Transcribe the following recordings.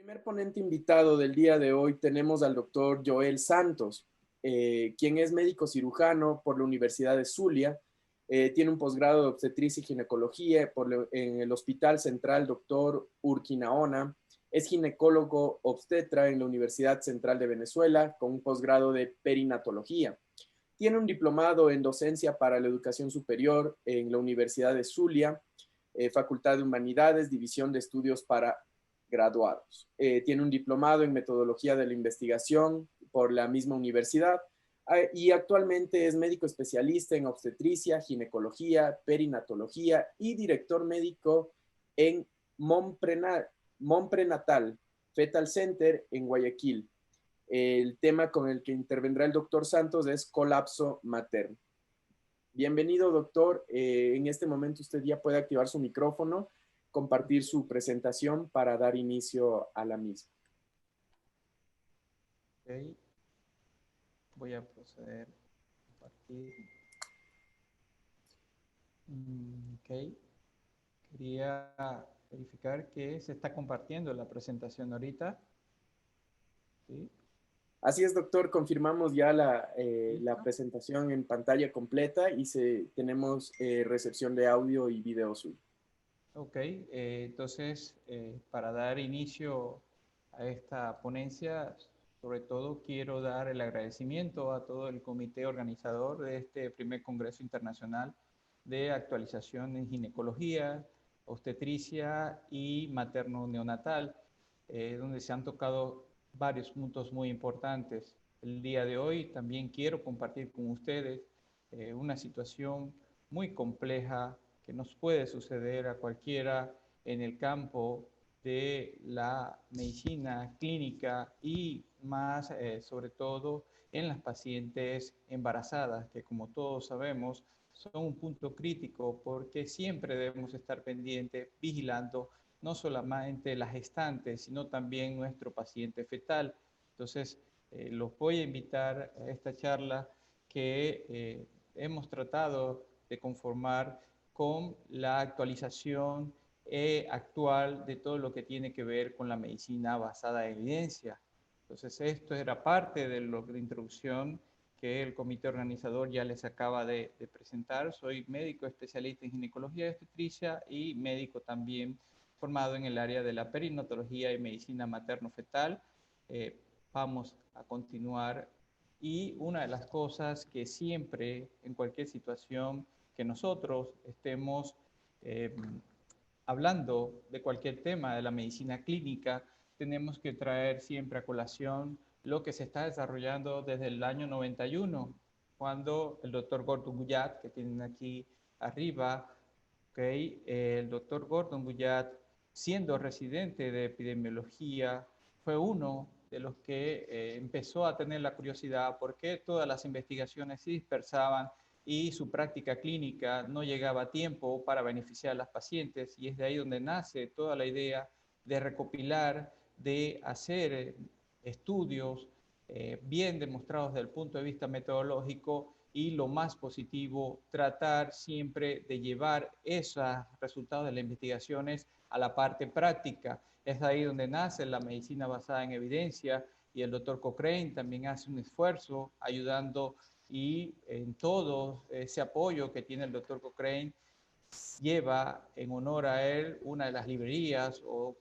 Primer ponente invitado del día de hoy tenemos al doctor Joel Santos, quien es médico cirujano por la Universidad de Zulia, tiene un posgrado de obstetricia y ginecología en el Hospital Central Dr. Urquinaona, es ginecólogo obstetra en la Universidad Central de Venezuela con un posgrado de perinatología. Tiene un diplomado en docencia para la educación superior en la Universidad de Zulia, Facultad de Humanidades, División de Estudios para Graduados. Tiene un diplomado en metodología de la investigación por la misma universidad y actualmente es médico especialista en obstetricia, ginecología, perinatología y director médico en Momprenatal Fetal Center en Guayaquil. El tema con el que intervendrá el doctor Santos es colapso materno. Bienvenido, doctor. En este momento usted ya puede activar su micrófono, compartir su presentación para dar inicio a la misma. Ok, voy a proceder a compartir. Ok, quería verificar que se está compartiendo la presentación ahorita. ¿Sí? Así es, doctor. Confirmamos ya la ¿Listo? presentación en pantalla completa y tenemos recepción de audio y video suyo. Ok, entonces para dar inicio a esta ponencia, sobre todo quiero dar el agradecimiento a todo el comité organizador de este primer Congreso Internacional de Actualización en Ginecología, Obstetricia y Materno-Neonatal, donde se han tocado varios puntos muy importantes. El día de hoy también quiero compartir con ustedes una situación muy compleja que nos puede suceder a cualquiera en el campo de la medicina clínica y más sobre todo en las pacientes embarazadas, que como todos sabemos son un punto crítico porque siempre debemos estar pendientes, vigilando no solamente las gestantes, sino también nuestro paciente fetal. Entonces, los voy a invitar a esta charla que hemos tratado de conformar con la actualización actual de todo lo que tiene que ver con la medicina basada en evidencia. Entonces, esto era parte de la introducción que el comité organizador ya les acaba de presentar. Soy médico especialista en ginecología y obstetricia y médico también formado en el área de la perinatología y medicina materno-fetal. Vamos a continuar y una de las cosas que siempre, en cualquier situación que nosotros estemos eh, hablando de cualquier tema de la medicina clínica, tenemos que traer siempre a colación lo que se está desarrollando desde el año 91, cuando el doctor Gordon Guyatt, que tienen aquí arriba, okay, el doctor Gordon Guyatt, siendo residente de epidemiología, fue uno de los que empezó a tener la curiosidad por qué todas las investigaciones se dispersaban y su práctica clínica no llegaba a tiempo para beneficiar a las pacientes, y es de ahí donde nace toda la idea de recopilar, de hacer estudios bien demostrados desde el punto de vista metodológico y lo más positivo, tratar siempre de llevar esos resultados de las investigaciones a la parte práctica. Es ahí donde nace la medicina basada en evidencia, y el doctor Cochrane también hace un esfuerzo ayudando, y en todo ese apoyo que tiene el doctor Cochrane lleva en honor a él una de las librerías o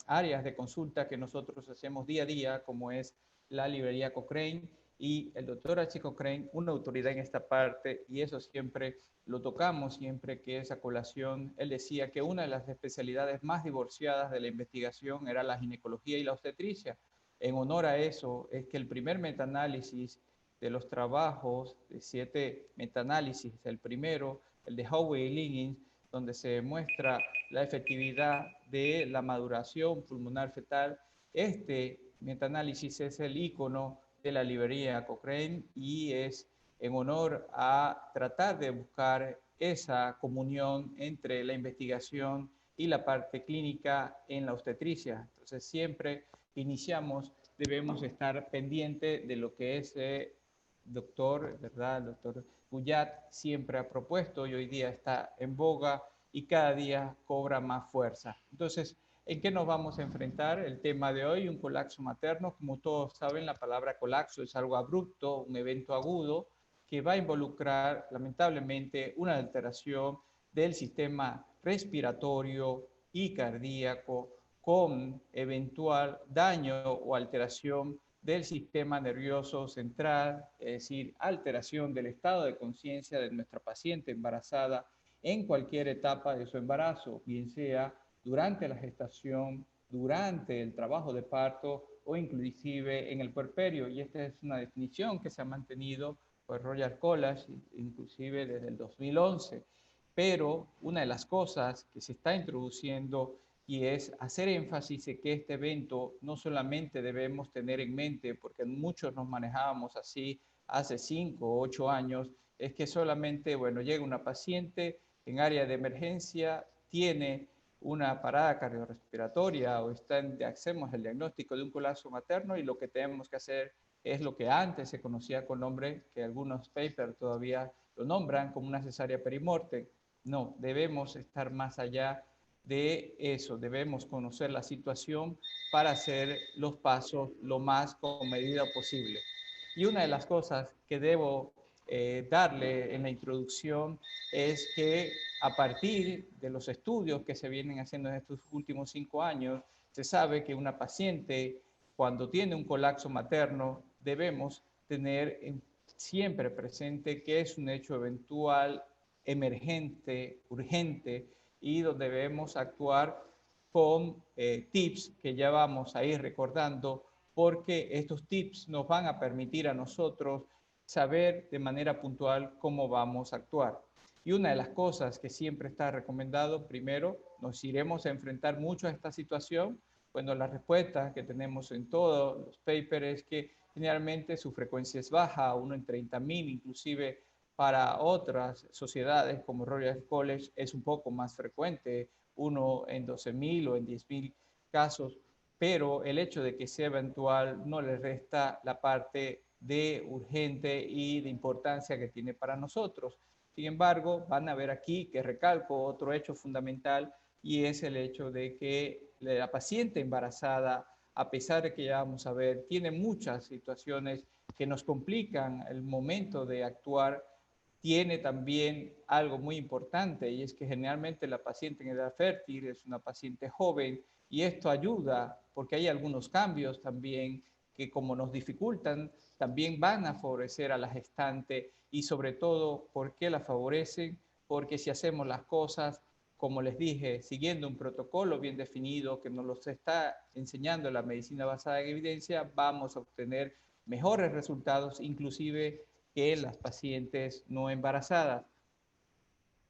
áreas de consulta que nosotros hacemos día a día, como es la librería Cochrane, y el doctor H. Cochrane, una autoridad en esta parte, y eso siempre lo tocamos, siempre que esa colación. Él decía que una de las especialidades más divorciadas de la investigación era la ginecología y la obstetricia. En honor a eso es que el primer metaanálisis de los trabajos, de 7 metaanálisis, el primero, el de Howe y Liggins, donde se demuestra la efectividad de la maduración pulmonar fetal. Este metaanálisis es el icono de la librería Cochrane y es en honor a tratar de buscar esa comunión entre la investigación y la parte clínica en la obstetricia. Entonces, siempre iniciamos, debemos estar pendientes de lo que es doctor, ¿verdad? El doctor Guyatt siempre ha propuesto y hoy día está en boga y cada día cobra más fuerza. Entonces, ¿En qué nos vamos a enfrentar? El tema de hoy, un colapso materno. Como todos saben, la palabra colapso es algo abrupto, un evento agudo que va a involucrar, lamentablemente, una alteración del sistema respiratorio y cardíaco con eventual daño o alteración del sistema nervioso central, es decir, alteración del estado de conciencia de nuestra paciente embarazada en cualquier etapa de su embarazo, bien sea durante la gestación, durante el trabajo de parto o inclusive en el puerperio. Y esta es una definición que se ha mantenido por Royal College, inclusive desde el 2011. Pero una de las cosas que se está introduciendo y es hacer énfasis en que este evento no solamente debemos tener en mente, porque muchos nos manejábamos así hace 5 o 8 años, es que solamente, bueno, llega una paciente en área de emergencia, tiene una parada cardiorrespiratoria o hacemos el diagnóstico de un colapso materno y lo que tenemos que hacer es lo que antes se conocía con nombre, que algunos papers todavía lo nombran como una cesárea perimorte. No, debemos estar más allá de eso, debemos conocer la situación para hacer los pasos lo más con medida posible. Y una de las cosas que debo darle en la introducción es que a partir de los estudios que se vienen haciendo en estos últimos 5 años, se sabe que una paciente cuando tiene un colapso materno debemos tener siempre presente que es un hecho eventual, emergente, urgente, y donde debemos actuar con tips que ya vamos a ir recordando, porque estos tips nos van a permitir a nosotros saber de manera puntual cómo vamos a actuar. Y una de las cosas que siempre está recomendado, primero, nos iremos a enfrentar mucho a esta situación. Bueno, la respuesta que tenemos en todos los papers es que generalmente su frecuencia es baja, 1 en 30.000, inclusive para otras sociedades como Royal College es un poco más frecuente, 1 en 12.000 o en 10.000 casos, pero el hecho de que sea eventual no le resta la parte de urgente y de importancia que tiene para nosotros. Sin embargo, van a ver aquí que recalco otro hecho fundamental y es el hecho de que la paciente embarazada, a pesar de que ya vamos a ver, tiene muchas situaciones que nos complican el momento de actuar, tiene también algo muy importante y es que generalmente la paciente en edad fértil es una paciente joven y esto ayuda porque hay algunos cambios también que como nos dificultan, también van a favorecer a la gestante y sobre todo, ¿por qué la favorecen? Porque si hacemos las cosas, como les dije, siguiendo un protocolo bien definido que nos los está enseñando la medicina basada en evidencia, vamos a obtener mejores resultados, inclusive que las pacientes no embarazadas.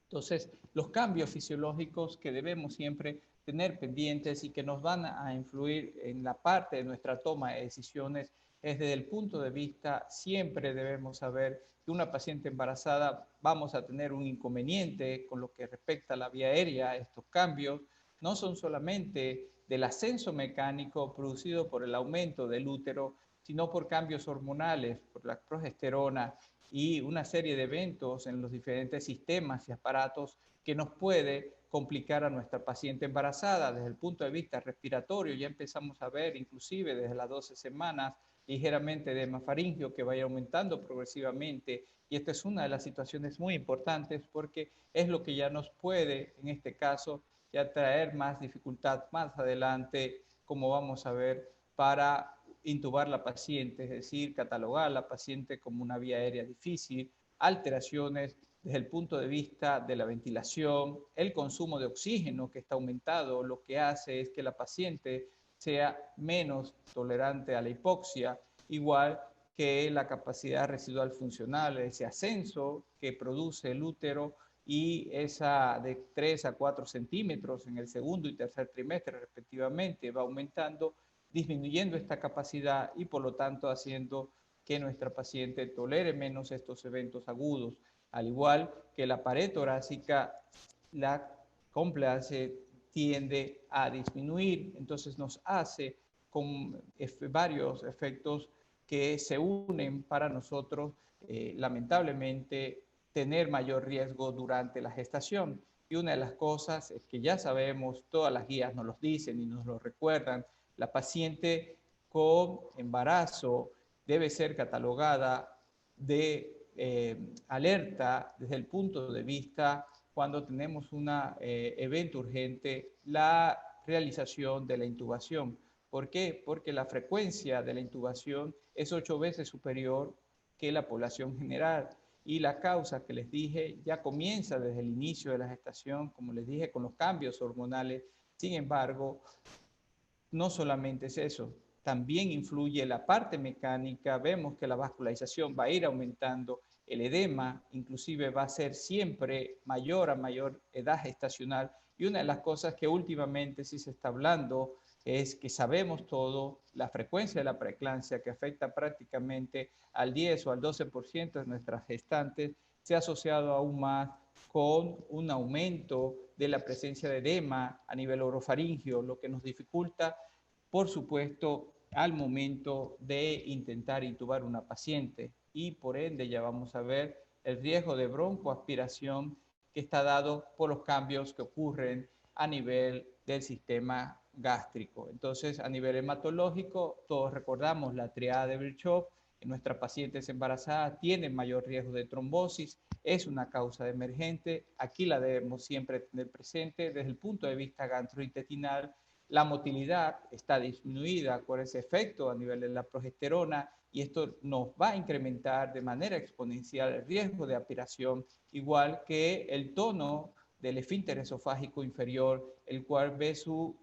Entonces, los cambios fisiológicos que debemos siempre tener pendientes y que nos van a influir en la parte de nuestra toma de decisiones es desde el punto de vista, siempre debemos saber que una paciente embarazada vamos a tener un inconveniente con lo que respecta a la vía aérea. Estos cambios no son solamente del ascenso mecánico producido por el aumento del útero, sino por cambios hormonales, por la progesterona, y una serie de eventos en los diferentes sistemas y aparatos que nos puede complicar a nuestra paciente embarazada desde el punto de vista respiratorio. Ya empezamos a ver, inclusive desde las 12 semanas, ligeramente de hemofaringio que vaya aumentando progresivamente. Y esta es una de las situaciones muy importantes porque es lo que ya nos puede, en este caso, ya traer más dificultad más adelante, como vamos a ver, para intubar la paciente, es decir, catalogar a la paciente como una vía aérea difícil, alteraciones desde el punto de vista de la ventilación, el consumo de oxígeno que está aumentado, lo que hace es que la paciente sea menos tolerante a la hipoxia, igual que la capacidad residual funcional, ese ascenso que produce el útero y esa de 3 a 4 centímetros en el segundo y tercer trimestre respectivamente va aumentando, disminuyendo esta capacidad y por lo tanto haciendo que nuestra paciente tolere menos estos eventos agudos, al igual que la pared torácica, la compliance tiende a disminuir, entonces nos hace con varios efectos que se unen para nosotros, lamentablemente, tener mayor riesgo durante la gestación. Y una de las cosas es que ya sabemos, todas las guías nos lo dicen y nos lo recuerdan, la paciente con embarazo debe ser catalogada de alerta desde el punto de vista cuando tenemos un evento urgente, la realización de la intubación. ¿Por qué? Porque la frecuencia de la intubación es 8 veces superior que la población general. Y la causa que les dije ya comienza desde el inicio de la gestación, como les dije, con los cambios hormonales. Sin embargo, no solamente es eso, también influye la parte mecánica. Vemos que la vascularización va a ir aumentando, el edema inclusive va a ser siempre mayor a mayor edad gestacional. Y una de las cosas que últimamente sí se está hablando es que sabemos todo, la frecuencia de la preeclampsia que afecta prácticamente al 10 o al 12% de nuestras gestantes, se ha asociado aún más con un aumento de la presencia de edema a nivel orofaringio, lo que nos dificulta, por supuesto, al momento de intentar intubar una paciente. Y por ende ya vamos a ver el riesgo de broncoaspiración que está dado por los cambios que ocurren a nivel del sistema gástrico. Entonces, a nivel hematológico, todos recordamos la triada de Virchow. En nuestras pacientes embarazadas tienen mayor riesgo de trombosis, es una causa emergente. Aquí la debemos siempre tener presente desde el punto de vista gastrointestinal. La motilidad está disminuida por ese efecto a nivel de la progesterona y esto nos va a incrementar de manera exponencial el riesgo de aspiración, igual que el tono del esfínter esofágico inferior, el cual ve su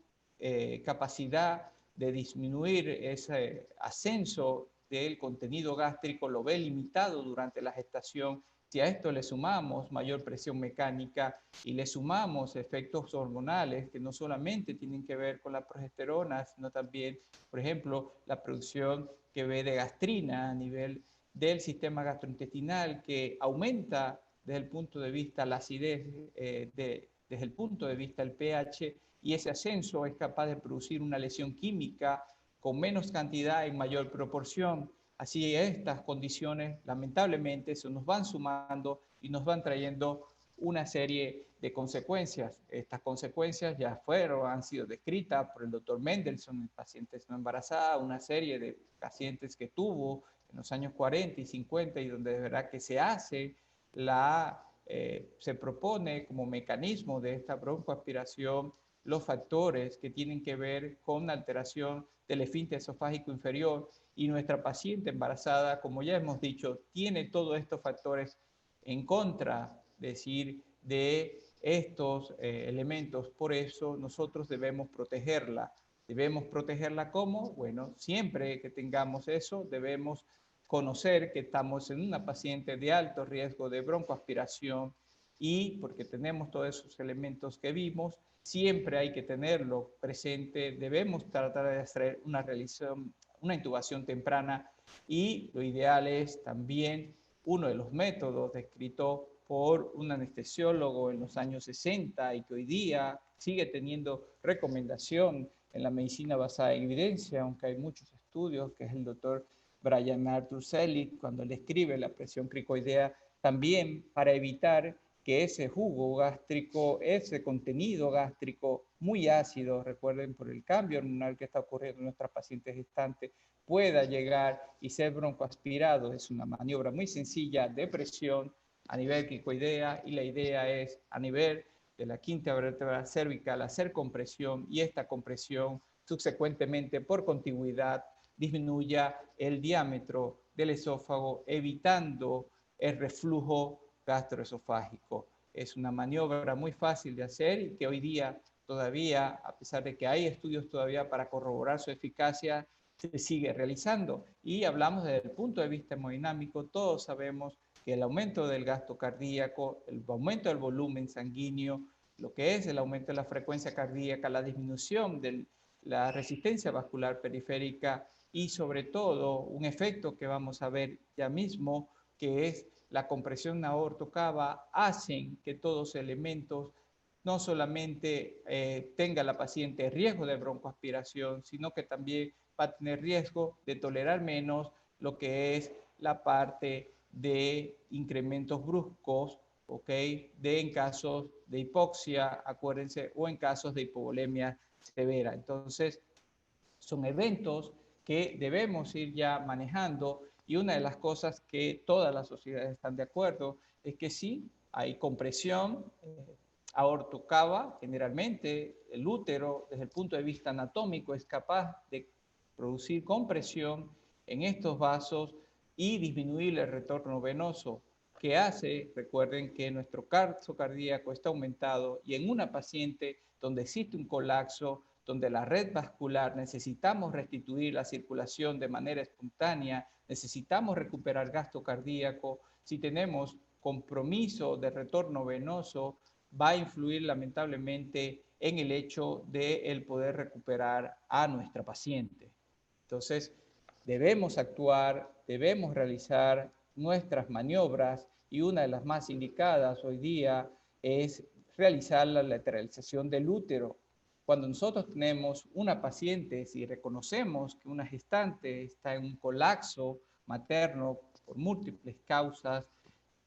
capacidad de disminuir ese ascenso del contenido gástrico, lo ve limitado durante la gestación. Si a esto le sumamos mayor presión mecánica y le sumamos efectos hormonales que no solamente tienen que ver con la progesterona, sino también, por ejemplo, la producción que ve de gastrina a nivel del sistema gastrointestinal, que aumenta desde el punto de vista la acidez, desde el punto de vista del pH, y ese ascenso es capaz de producir una lesión química con menos cantidad y mayor proporción. Así estas condiciones, lamentablemente, se nos van sumando y nos van trayendo una serie de consecuencias. Estas consecuencias ya han sido descritas por el doctor Mendelssohn en pacientes no embarazadas, una serie de pacientes que tuvo en los años 40 y 50 y donde de verdad que se hace se propone como mecanismo de esta broncoaspiración los factores que tienen que ver con alteración del esfínter esofágico inferior, y nuestra paciente embarazada, como ya hemos dicho, tiene todos estos factores en contra, decir, de estos elementos. Por eso nosotros debemos protegerla. ¿Debemos protegerla cómo? Bueno, siempre que tengamos eso, debemos conocer que estamos en una paciente de alto riesgo de broncoaspiración, y porque tenemos todos esos elementos que vimos, siempre hay que tenerlo presente. Debemos tratar de hacer una intubación temprana, y lo ideal es también uno de los métodos descrito por un anestesiólogo en los años 60 y que hoy día sigue teniendo recomendación en la medicina basada en evidencia, aunque hay muchos estudios, que es el doctor Brian Arthur Selig, cuando le escribe la presión cricoidea, también para evitar que ese jugo gástrico, ese contenido gástrico muy ácido, recuerden por el cambio hormonal que está ocurriendo en nuestras pacientes gestantes, pueda llegar y ser broncoaspirado. Es una maniobra muy sencilla de presión a nivel cricoidea, y la idea es a nivel de la quinta vértebra cervical hacer compresión, y esta compresión subsecuentemente por contigüidad disminuya el diámetro del esófago, evitando el reflujo gastroesofágico. Es una maniobra muy fácil de hacer y que hoy día todavía, a pesar de que hay estudios todavía para corroborar su eficacia, se sigue realizando. Y hablamos desde el punto de vista hemodinámico, todos sabemos que el aumento del gasto cardíaco, el aumento del volumen sanguíneo, lo que es el aumento de la frecuencia cardíaca, la disminución de la resistencia vascular periférica y sobre todo un efecto que vamos a ver ya mismo, que es la compresión aorto-cava, hacen que todos los elementos no solamente tenga la paciente riesgo de broncoaspiración, sino que también va a tener riesgo de tolerar menos lo que es la parte de incrementos bruscos, ¿ok? En casos de hipoxia, acuérdense, o en casos de hipovolemia severa. Entonces, son eventos que debemos ir ya manejando, y una de las cosas que todas las sociedades están de acuerdo es que sí, hay compresión aorto-cava. Generalmente el útero, desde el punto de vista anatómico, es capaz de producir compresión en estos vasos y disminuir el retorno venoso, que hace, recuerden que nuestro caso cardíaco está aumentado, y en una paciente donde existe un colapso, donde la red vascular necesitamos restituir la circulación de manera espontánea, necesitamos recuperar gasto cardíaco, si tenemos compromiso de retorno venoso, va a influir lamentablemente en el hecho de el poder recuperar a nuestra paciente. Entonces, debemos actuar, debemos realizar nuestras maniobras, y una de las más indicadas hoy día es realizar la lateralización del útero. Cuando nosotros tenemos una paciente, si reconocemos que una gestante está en un colapso materno por múltiples causas,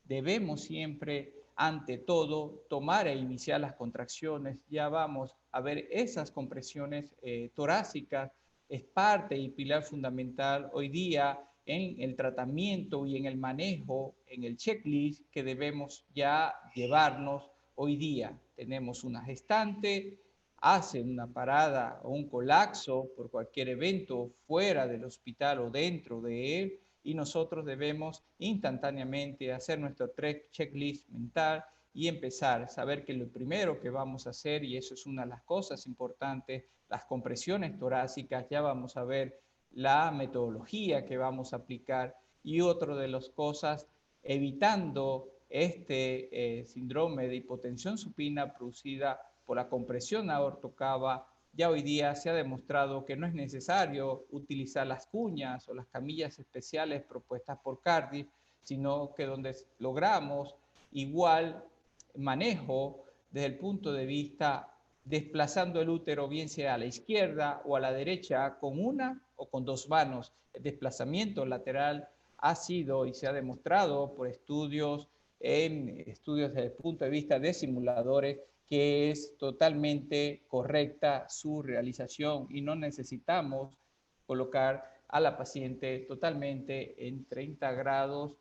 debemos siempre, ante todo, tomar e iniciar las contracciones. Ya vamos a ver esas compresiones torácicas, es parte y pilar fundamental hoy día en el tratamiento y en el manejo, en el checklist que debemos ya llevarnos hoy día. Tenemos una gestante, hace una parada o un colapso por cualquier evento fuera del hospital o dentro de él, y nosotros debemos instantáneamente hacer nuestro checklist mental y empezar a saber que lo primero que vamos a hacer, y eso es una de las cosas importantes, las compresiones torácicas. Ya vamos a ver la metodología que vamos a aplicar, y otra de las cosas, evitando este síndrome de hipotensión supina producida por la compresión aorto-cava. Ya hoy día se ha demostrado que no es necesario utilizar las cuñas o las camillas especiales propuestas por Cardiff, sino que donde logramos igual manejo desde el punto de vista desplazando el útero, bien sea a la izquierda o a la derecha, con una o con dos manos. El desplazamiento lateral ha sido y se ha demostrado por estudios desde el punto de vista de simuladores que es totalmente correcta su realización, y no necesitamos colocar a la paciente totalmente en 30 grados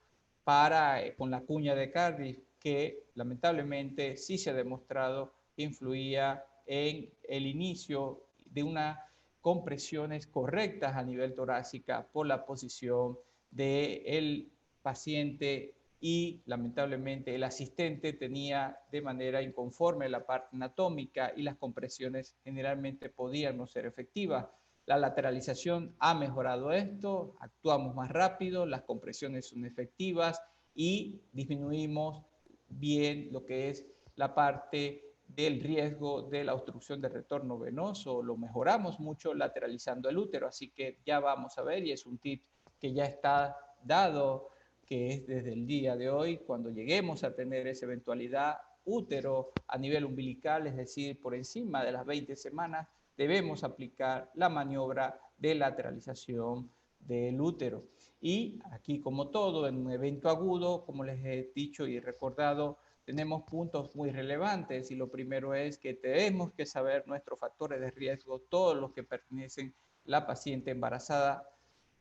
con la cuña de Cardiff, que lamentablemente sí se ha demostrado que influía en el inicio de unas compresiones correctas a nivel torácica por la posición del paciente, y lamentablemente el asistente tenía de manera inconforme la parte anatómica y las compresiones generalmente podían no ser efectivas. La lateralización ha mejorado esto, actuamos más rápido, las compresiones son efectivas y disminuimos bien lo que es la parte del riesgo de la obstrucción de retorno venoso, lo mejoramos mucho lateralizando el útero. Así que ya vamos a ver, y es un tip que ya está dado, que es desde el día de hoy, cuando lleguemos a tener esa eventualidad, útero a nivel umbilical, es decir, por encima de las 20 semanas, debemos aplicar la maniobra de lateralización del útero. Y aquí, como todo, en un evento agudo, como les he dicho y recordado, tenemos puntos muy relevantes, y lo primero es que tenemos que saber nuestros factores de riesgo, todos los que pertenecen a la paciente embarazada.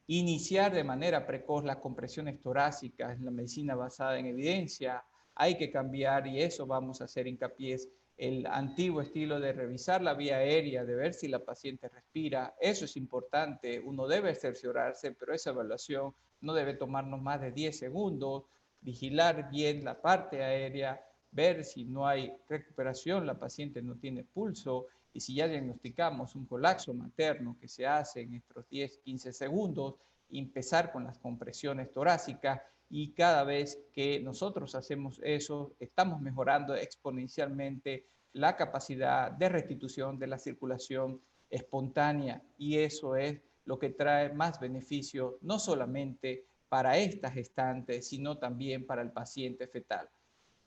Iniciar de manera precoz las compresiones torácicas en la medicina basada en evidencia. Hay que cambiar, y eso vamos a hacer hincapié, el antiguo estilo de revisar la vía aérea, de ver si la paciente respira. Eso es importante, uno debe cerciorarse, pero esa evaluación no debe tomarnos más de 10 segundos. Vigilar bien la parte aérea, ver si no hay recuperación, la paciente no tiene pulso, y si ya diagnosticamos un colapso materno que se hace en estos 10-15 segundos, empezar con las compresiones torácicas. Y cada vez que nosotros hacemos eso, estamos mejorando exponencialmente la capacidad de restitución de la circulación espontánea, y eso es lo que trae más beneficio, no solamente para esta gestante, sino también para el paciente fetal.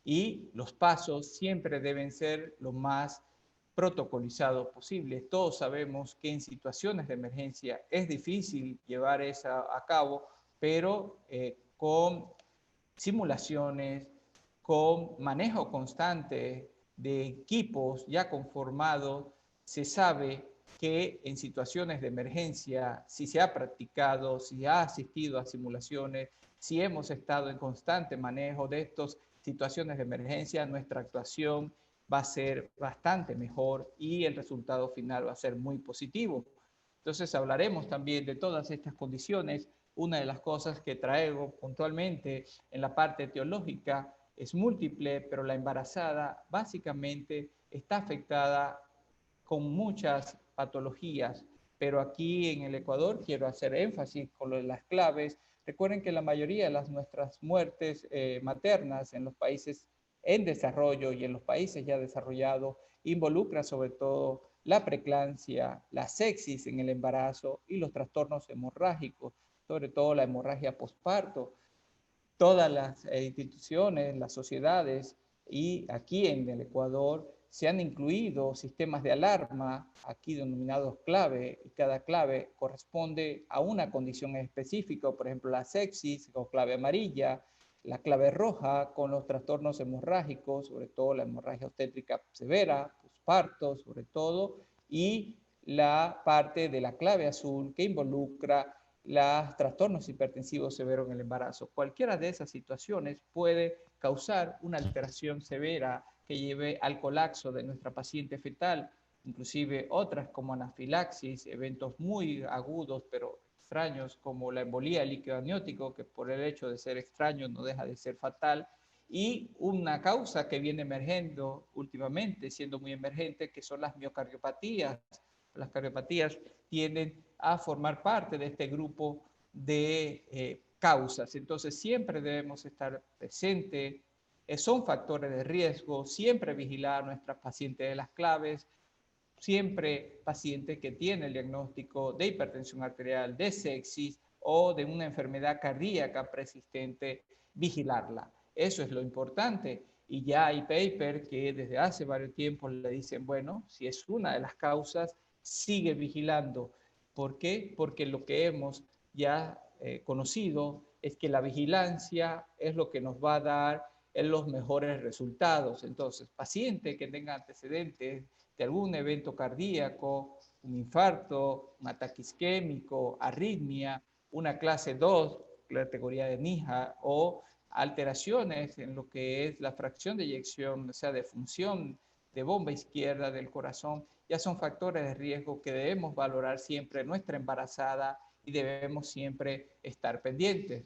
Y los pasos siempre deben ser lo más protocolizados posible. Todos sabemos que en situaciones de emergencia es difícil llevar eso a cabo, pero con simulaciones, con manejo constante de equipos ya conformados, se sabe que en situaciones de emergencia, si se ha practicado, si ha asistido a simulaciones, si hemos estado en constante manejo de estas situaciones de emergencia, nuestra actuación va a ser bastante mejor y el resultado final va a ser muy positivo. Entonces hablaremos también de todas estas condiciones. Una de las cosas que traigo puntualmente en la parte teológica es múltiple, pero la embarazada básicamente está afectada con muchas patologías, pero aquí en el Ecuador quiero hacer énfasis con lo de las claves. Recuerden que la mayoría de nuestras muertes maternas en los países en desarrollo y en los países ya desarrollados involucra sobre todo la preeclampsia, la sepsis en el embarazo y los trastornos hemorrágicos, sobre todo la hemorragia postparto. Todas las instituciones, las sociedades y aquí en el Ecuador se han incluido sistemas de alarma, aquí denominados clave, y cada clave corresponde a una condición específica, por ejemplo la sepsis o clave amarilla, la clave roja con los trastornos hemorrágicos, sobre todo la hemorragia obstétrica severa, posparto sobre todo, y la parte de la clave azul que involucra los trastornos hipertensivos severos en el embarazo. Cualquiera de esas situaciones puede causar una alteración severa que lleve al colapso de nuestra paciente fetal, inclusive otras como anafilaxis, eventos muy agudos pero extraños como la embolía del líquido amniótico, que por el hecho de ser extraño no deja de ser fatal, y una causa que viene emergiendo últimamente, siendo muy emergente, que son las miocardiopatías. Las cardiopatías tienden a formar parte de este grupo de causas. Entonces siempre debemos estar presentes, son factores de riesgo, siempre vigilar a nuestras pacientes de las claves, siempre paciente que tiene el diagnóstico de hipertensión arterial, de sepsis o de una enfermedad cardíaca persistente, vigilarla. Eso es lo importante. Y ya hay paper que desde hace varios tiempos le dicen, bueno, si es una de las causas, sigue vigilando. ¿Por qué? Porque lo que hemos ya conocido es que la vigilancia es lo que nos va a dar los mejores resultados. Entonces, paciente que tenga antecedentes de algún evento cardíaco, un infarto, un ataque isquémico, arritmia, una clase 2, categoría de NIHA, o alteraciones en lo que es la fracción de eyección, o sea, de función de bomba izquierda del corazón, ya son factores de riesgo que debemos valorar siempre en nuestra embarazada y debemos siempre estar pendientes.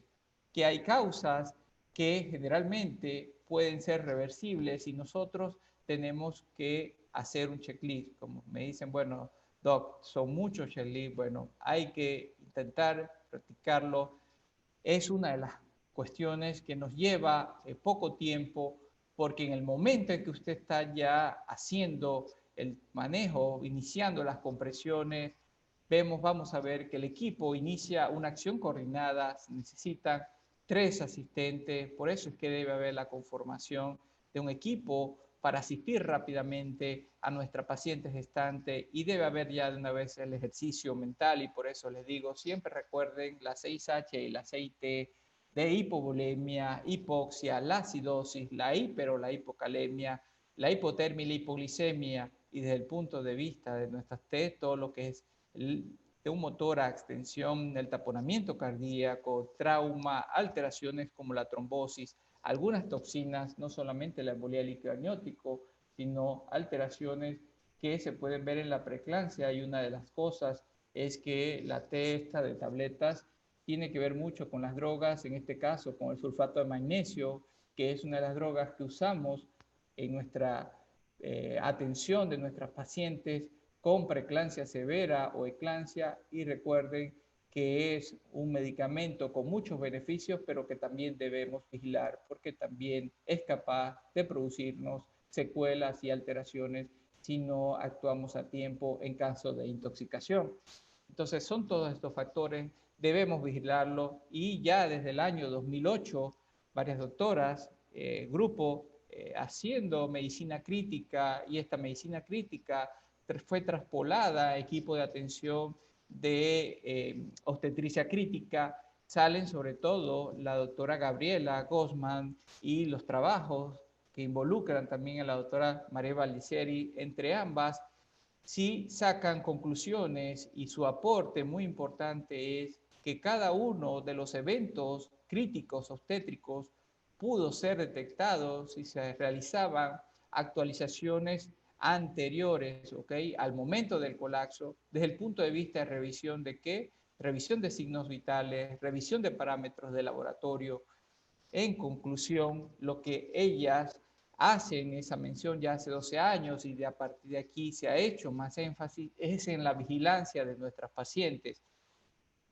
Que hay causas que generalmente pueden ser reversibles y nosotros tenemos que hacer un checklist. Como me dicen, bueno, doc, son muchos checklists, bueno, hay que intentar practicarlo. Es una de las cuestiones que nos lleva poco tiempo, porque en el momento en que usted está ya haciendo el manejo, iniciando las compresiones, vamos a ver que el equipo inicia una acción coordinada, se necesitan 3 asistentes, por eso es que debe haber la conformación de un equipo para asistir rápidamente a nuestra paciente gestante y debe haber ya de una vez el ejercicio mental y por eso les digo, siempre recuerden las 6H y las 6T de hipovolemia, hipoxia, la acidosis, la hiper o la hipocalemia, la hipotermia y la hipoglicemia y desde el punto de vista de nuestras T, todo lo que es de un motor a extensión, el taponamiento cardíaco, trauma, alteraciones como la trombosis, algunas toxinas, no solamente la embolía líquido amniótico, sino alteraciones que se pueden ver en la preeclampsia y una de las cosas es que la testa de tabletas tiene que ver mucho con las drogas, en este caso con el sulfato de magnesio, que es una de las drogas que usamos en nuestra atención de nuestras pacientes con preeclampsia severa o eclampsia y recuerden que es un medicamento con muchos beneficios, pero que también debemos vigilar porque también es capaz de producirnos secuelas y alteraciones si no actuamos a tiempo en caso de intoxicación. Entonces son todos estos factores, debemos vigilarlo y ya desde el año 2008 varias doctoras, grupo haciendo medicina crítica y esta medicina crítica fue traspolada a equipo de atención de obstetricia crítica, salen sobre todo la doctora Gabriela Gosman y los trabajos que involucran también a la doctora María Valdicieri, entre ambas, sí sacan conclusiones y su aporte muy importante es que cada uno de los eventos críticos obstétricos pudo ser detectado si se realizaban actualizaciones anteriores, ¿ok? Al momento del colapso, desde el punto de vista de revisión de qué, revisión de signos vitales, revisión de parámetros de laboratorio. En conclusión, lo que ellas hacen esa mención ya hace 12 años y de a partir de aquí se ha hecho más énfasis es en la vigilancia de nuestras pacientes.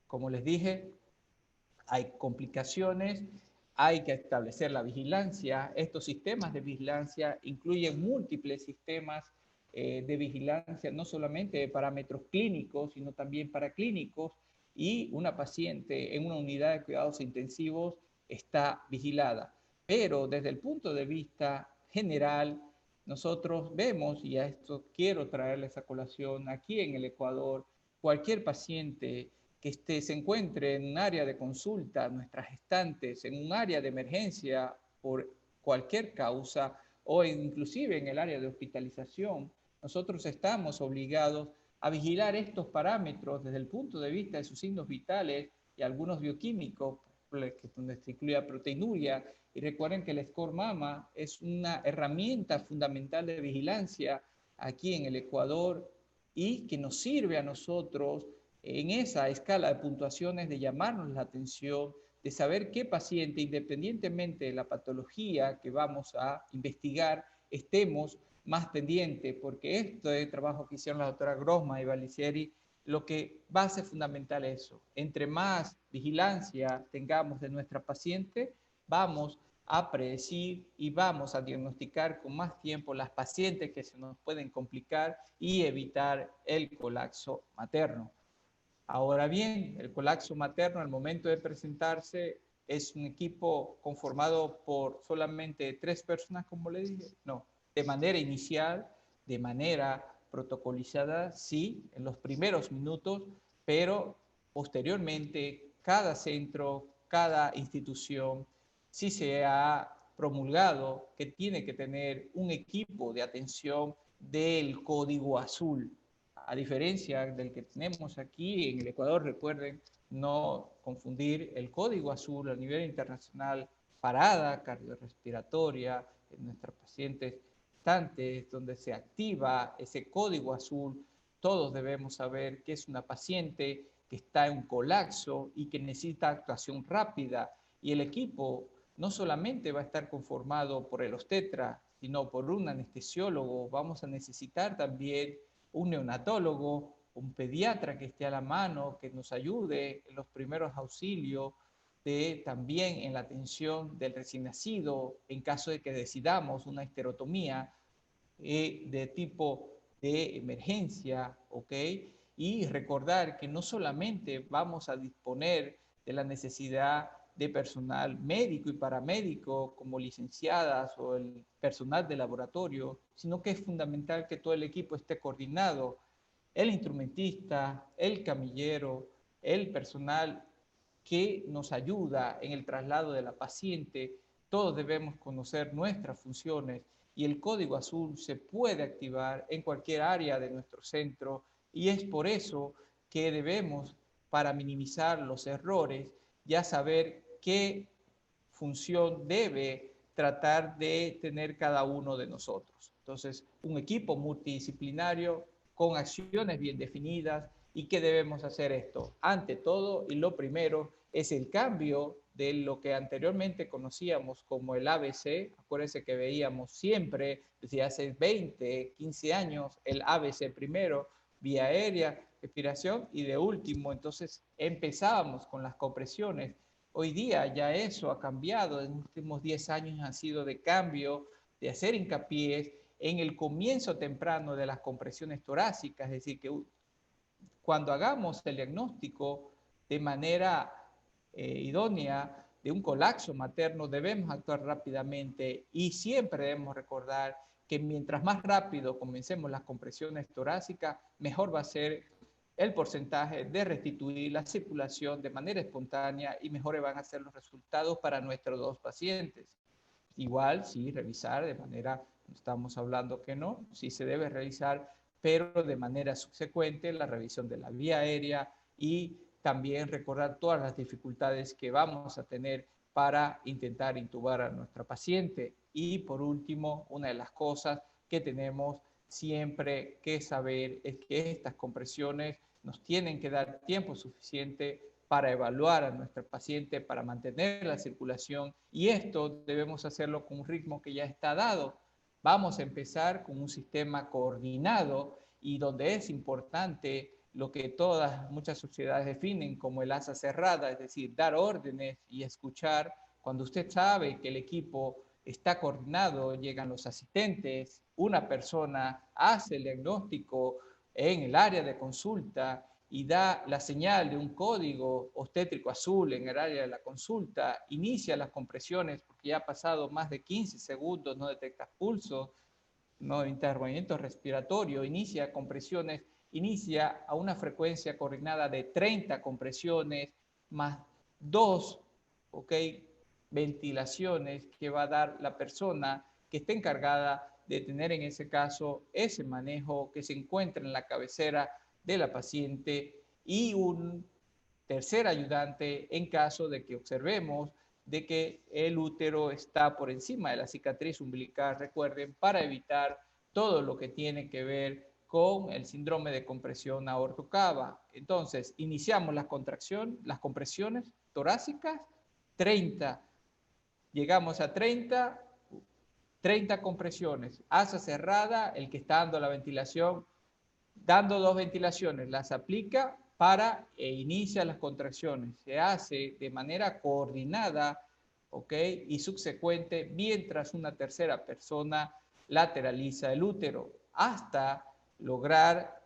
Como les dije, hay complicaciones, hay que establecer la vigilancia. Estos sistemas de vigilancia incluyen múltiples sistemas de vigilancia, no solamente de parámetros clínicos, sino también paraclínicos, y una paciente en una unidad de cuidados intensivos está vigilada. Pero desde el punto de vista general, nosotros vemos, y a esto quiero traerles a colación, aquí en el Ecuador, cualquier paciente que se encuentre en un área de consulta, nuestras gestantes, en un área de emergencia por cualquier causa o inclusive en el área de hospitalización, nosotros estamos obligados a vigilar estos parámetros desde el punto de vista de sus signos vitales y algunos bioquímicos, donde se incluye proteinuria. Y recuerden que el score MAMA es una herramienta fundamental de vigilancia aquí en el Ecuador y que nos sirve a nosotros en esa escala de puntuaciones de llamarnos la atención, de saber qué paciente, independientemente de la patología que vamos a investigar, estemos más pendientes, porque esto es el trabajo que hicieron la doctora Grosma y Valdicieri, lo que va a ser fundamental es eso. Entre más vigilancia tengamos de nuestra paciente, vamos a predecir y vamos a diagnosticar con más tiempo las pacientes que se nos pueden complicar y evitar el colapso materno. Ahora bien, el colapso materno al momento de presentarse es un equipo conformado por solamente 3 personas, como le dije. No, de manera inicial, de manera protocolizada, sí, en los primeros minutos, pero posteriormente cada centro, cada institución, sí se ha promulgado que tiene que tener un equipo de atención del código azul, a diferencia del que tenemos aquí en el Ecuador. Recuerden no confundir el código azul a nivel internacional, parada cardiorrespiratoria en nuestros pacientes gestantes, donde se activa ese código azul. Todos debemos saber que es una paciente que está en un colapso y que necesita actuación rápida, y el equipo no solamente va a estar conformado por el obstetra, sino por un anestesiólogo. Vamos a necesitar también un neonatólogo, un pediatra que esté a la mano, que nos ayude en los primeros auxilios, también en la atención del recién nacido, en caso de que decidamos una histerotomía de tipo de emergencia, ¿ok? Y recordar que no solamente vamos a disponer de la necesidad de personal médico y paramédico como licenciadas o el personal de laboratorio, sino que es fundamental que todo el equipo esté coordinado, el instrumentista, el camillero, el personal que nos ayuda en el traslado de la paciente. Todos debemos conocer nuestras funciones y el código azul se puede activar en cualquier área de nuestro centro, y es por eso que debemos, para minimizar los errores, ya saber qué función debe tratar de tener cada uno de nosotros. Entonces, un equipo multidisciplinario con acciones bien definidas. ¿Y qué debemos hacer esto? Ante todo, y lo primero, es el cambio de lo que anteriormente conocíamos como el ABC. Acuérdense que veíamos siempre, desde hace 20, 15 años, el ABC primero, vía aérea, respiración, y de último, entonces empezábamos con las compresiones. Hoy día ya eso ha cambiado, en los últimos 10 años ha sido de cambio, de hacer hincapié en el comienzo temprano de las compresiones torácicas, es decir, que cuando hagamos el diagnóstico de manera idónea de un colapso materno, debemos actuar rápidamente, y siempre debemos recordar que mientras más rápido comencemos las compresiones torácicas, mejor va a ser el porcentaje de restituir la circulación de manera espontánea y mejores van a ser los resultados para nuestros 2 pacientes. igual sí revisar de manera, no estamos hablando que no, sí se debe realizar, pero de manera subsecuente la revisión de la vía aérea y también recordar todas las dificultades que vamos a tener para intentar intubar a nuestra paciente. Y por último, una de las cosas que tenemos siempre que saber es que estas compresiones nos tienen que dar tiempo suficiente para evaluar a nuestra paciente, para mantener la circulación, y esto debemos hacerlo con un ritmo que ya está dado. Vamos a empezar con un sistema coordinado y donde es importante lo que muchas sociedades definen como el asa cerrada, es decir, dar órdenes y escuchar. Cuando usted sabe que el equipo está coordinado, llegan los asistentes, una persona hace el diagnóstico en el área de consulta y da la señal de un código obstétrico azul en el área de la consulta, inicia las compresiones porque ya ha pasado más de 15 segundos, no detecta pulso, no intervenimiento respiratorio, inicia compresiones, inicia a una frecuencia coordinada de 30 compresiones más 2, ¿ok? Ventilaciones que va a dar la persona que esté encargada de tener en ese caso ese manejo que se encuentra en la cabecera de la paciente y un tercer ayudante en caso de que observemos de que el útero está por encima de la cicatriz umbilical, recuerden, para evitar todo lo que tiene que ver con el síndrome de compresión aorto-cava. Entonces, iniciamos las compresiones torácicas, 30, llegamos a 30 compresiones, asa cerrada, el que está dando la ventilación, dando 2 ventilaciones, las aplica para e inicia las contracciones. Se hace de manera coordinada, ¿ok? Y subsecuente, mientras una tercera persona lateraliza el útero, hasta lograr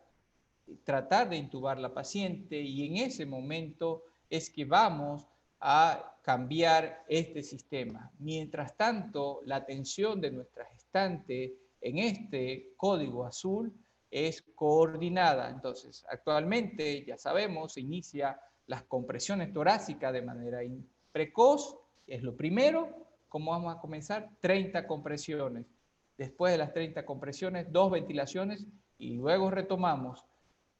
tratar de intubar la paciente, y en ese momento es que vamos a cambiar este sistema. Mientras tanto, la atención de nuestra gestante en este código azul es coordinada. Entonces, actualmente, ya sabemos, se inicia las compresiones torácicas de manera precoz, es lo primero. ¿Cómo vamos a comenzar? 30 compresiones. Después de las 30 compresiones, 2 ventilaciones y luego retomamos.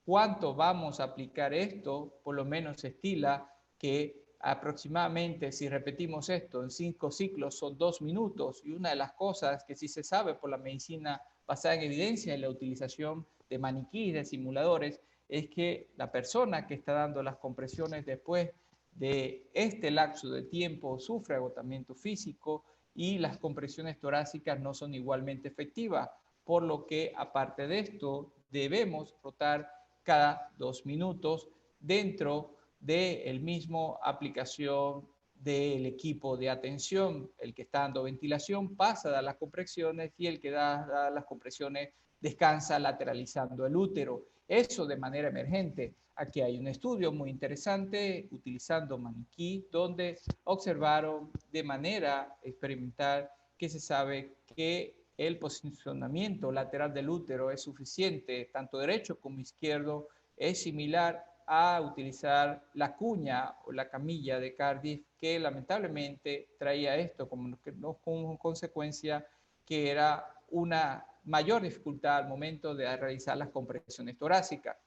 ¿Cuánto vamos a aplicar esto? Por lo menos se estila que aproximadamente, si repetimos esto en 5 ciclos, son 2 minutos. Y una de las cosas que sí se sabe por la medicina basada en evidencia en la utilización de maniquíes, de simuladores, es que la persona que está dando las compresiones después de este lapso de tiempo sufre agotamiento físico y las compresiones torácicas no son igualmente efectivas, por lo que aparte de esto debemos rotar cada 2 minutos dentro del mismo aplicación del equipo de atención. El que está dando ventilación pasa a dar las compresiones y el que da las compresiones descansa lateralizando el útero. Eso de manera emergente. Aquí hay un estudio muy interesante utilizando maniquí donde observaron de manera experimental que se sabe que el posicionamiento lateral del útero es suficiente, tanto derecho como izquierdo, es similar a utilizar la cuña o la camilla de Cardiff, que lamentablemente traía esto como consecuencia, que era una mayor dificultad al momento de realizar las compresiones torácicas.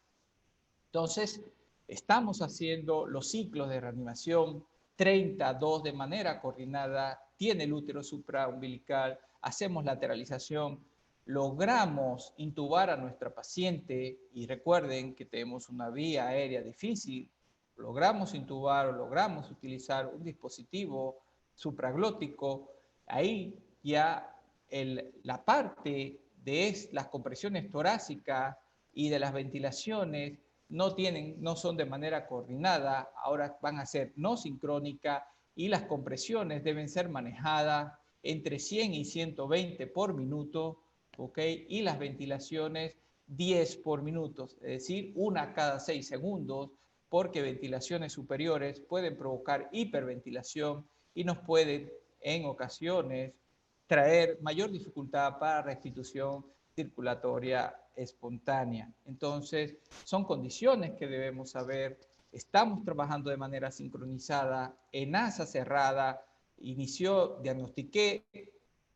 Entonces, estamos haciendo los ciclos de reanimación, 32 de manera coordinada, tiene el útero supraumbilical, hacemos lateralización, logramos intubar a nuestra paciente y recuerden que tenemos una vía aérea difícil, logramos intubar o logramos utilizar un dispositivo supraglótico, ahí ya la parte de las compresiones torácicas y de las ventilaciones no son de manera coordinada, ahora van a ser no sincrónica y las compresiones deben ser manejadas entre 100 y 120 por minuto, ¿ok? Y las ventilaciones 10 por minuto, es decir, una cada 6 segundos, porque ventilaciones superiores pueden provocar hiperventilación y nos pueden en ocasiones traer mayor dificultad para restitución circulatoria espontánea. Entonces, son condiciones que debemos saber. Estamos trabajando de manera sincronizada, en asa cerrada, diagnostiqué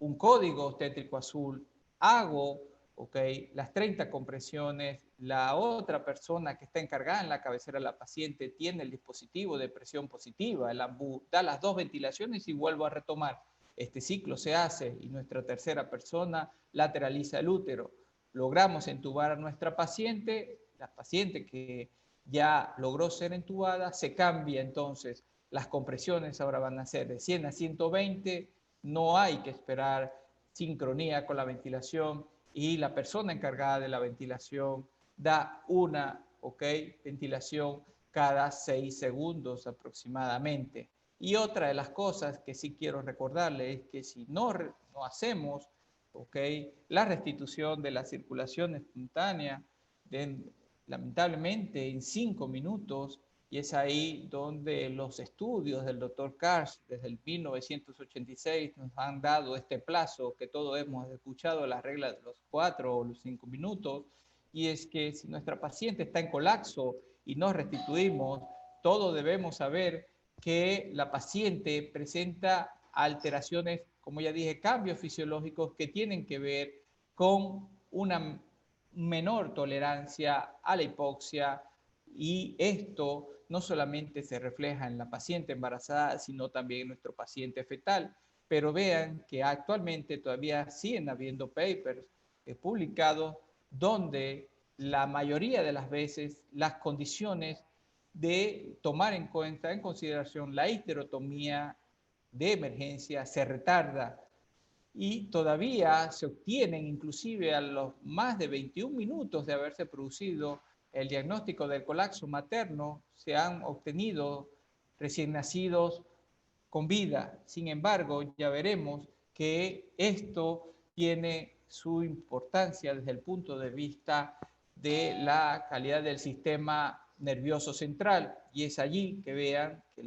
un código obstétrico azul, hago, ok, las 30 compresiones, la otra persona que está encargada en la cabecera de la paciente tiene el dispositivo de presión positiva, el AMBU, da las 2 ventilaciones y vuelvo a retomar. Este ciclo se hace y nuestra tercera persona lateraliza el útero. Logramos entubar a nuestra paciente, la paciente que ya logró ser entubada, se cambia entonces, las compresiones ahora van a ser de 100 a 120, no hay que esperar sincronía con la ventilación y la persona encargada de la ventilación da una, ventilación cada 6 segundos aproximadamente. Y otra de las cosas que sí quiero recordarle es que si no hacemos, la restitución de la circulación espontánea, lamentablemente en 5 minutos, y es ahí donde los estudios del doctor Karsh desde el 1986 nos han dado este plazo que todos hemos escuchado, la regla de los 4 o los 5 minutos, y es que si nuestra paciente está en colapso y nos restituimos, todos debemos saber que la paciente presenta alteraciones, como ya dije, cambios fisiológicos que tienen que ver con una menor tolerancia a la hipoxia, y esto no solamente se refleja en la paciente embarazada, sino también en nuestro paciente fetal. Pero vean que actualmente todavía siguen habiendo papers publicados donde la mayoría de las veces las condiciones de tomar en cuenta, en consideración la histerotomía de emergencia se retarda y todavía se obtienen, inclusive a los más de 21 minutos de haberse producido el diagnóstico del colapso materno, se han obtenido recién nacidos con vida. Sin embargo, ya veremos que esto tiene su importancia desde el punto de vista de la calidad del sistema nervioso central, y es allí que vean que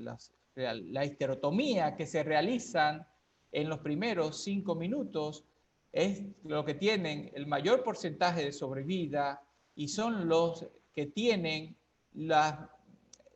la histerotomía que se realizan en los primeros 5 minutos es lo que tienen el mayor porcentaje de sobrevida y son los que tienen las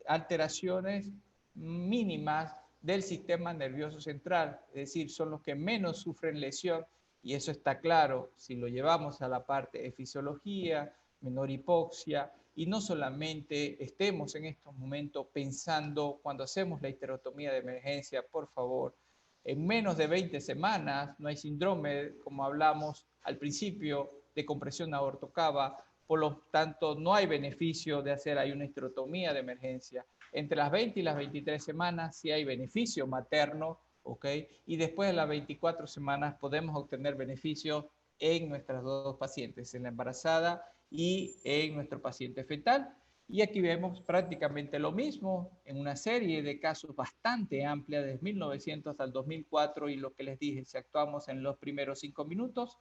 alteraciones mínimas del sistema nervioso central, es decir, son los que menos sufren lesión, y eso está claro si lo llevamos a la parte de fisiología, menor hipoxia, y no solamente estemos en estos momentos pensando cuando hacemos la histerotomía de emergencia, por favor, en menos de 20 semanas no hay síndrome, como hablamos al principio, de compresión aortocava, por lo tanto no hay beneficio de hacer ahí una histerotomía de emergencia. Entre las 20 y las 23 semanas sí hay beneficio materno, ¿ok? Y después de las 24 semanas podemos obtener beneficio en nuestras dos pacientes, en la embarazada y en nuestro paciente fetal. Y aquí vemos prácticamente lo mismo en una serie de casos bastante amplia desde 1900 hasta el 2004, y lo que les dije, si actuamos en los primeros 5 minutos,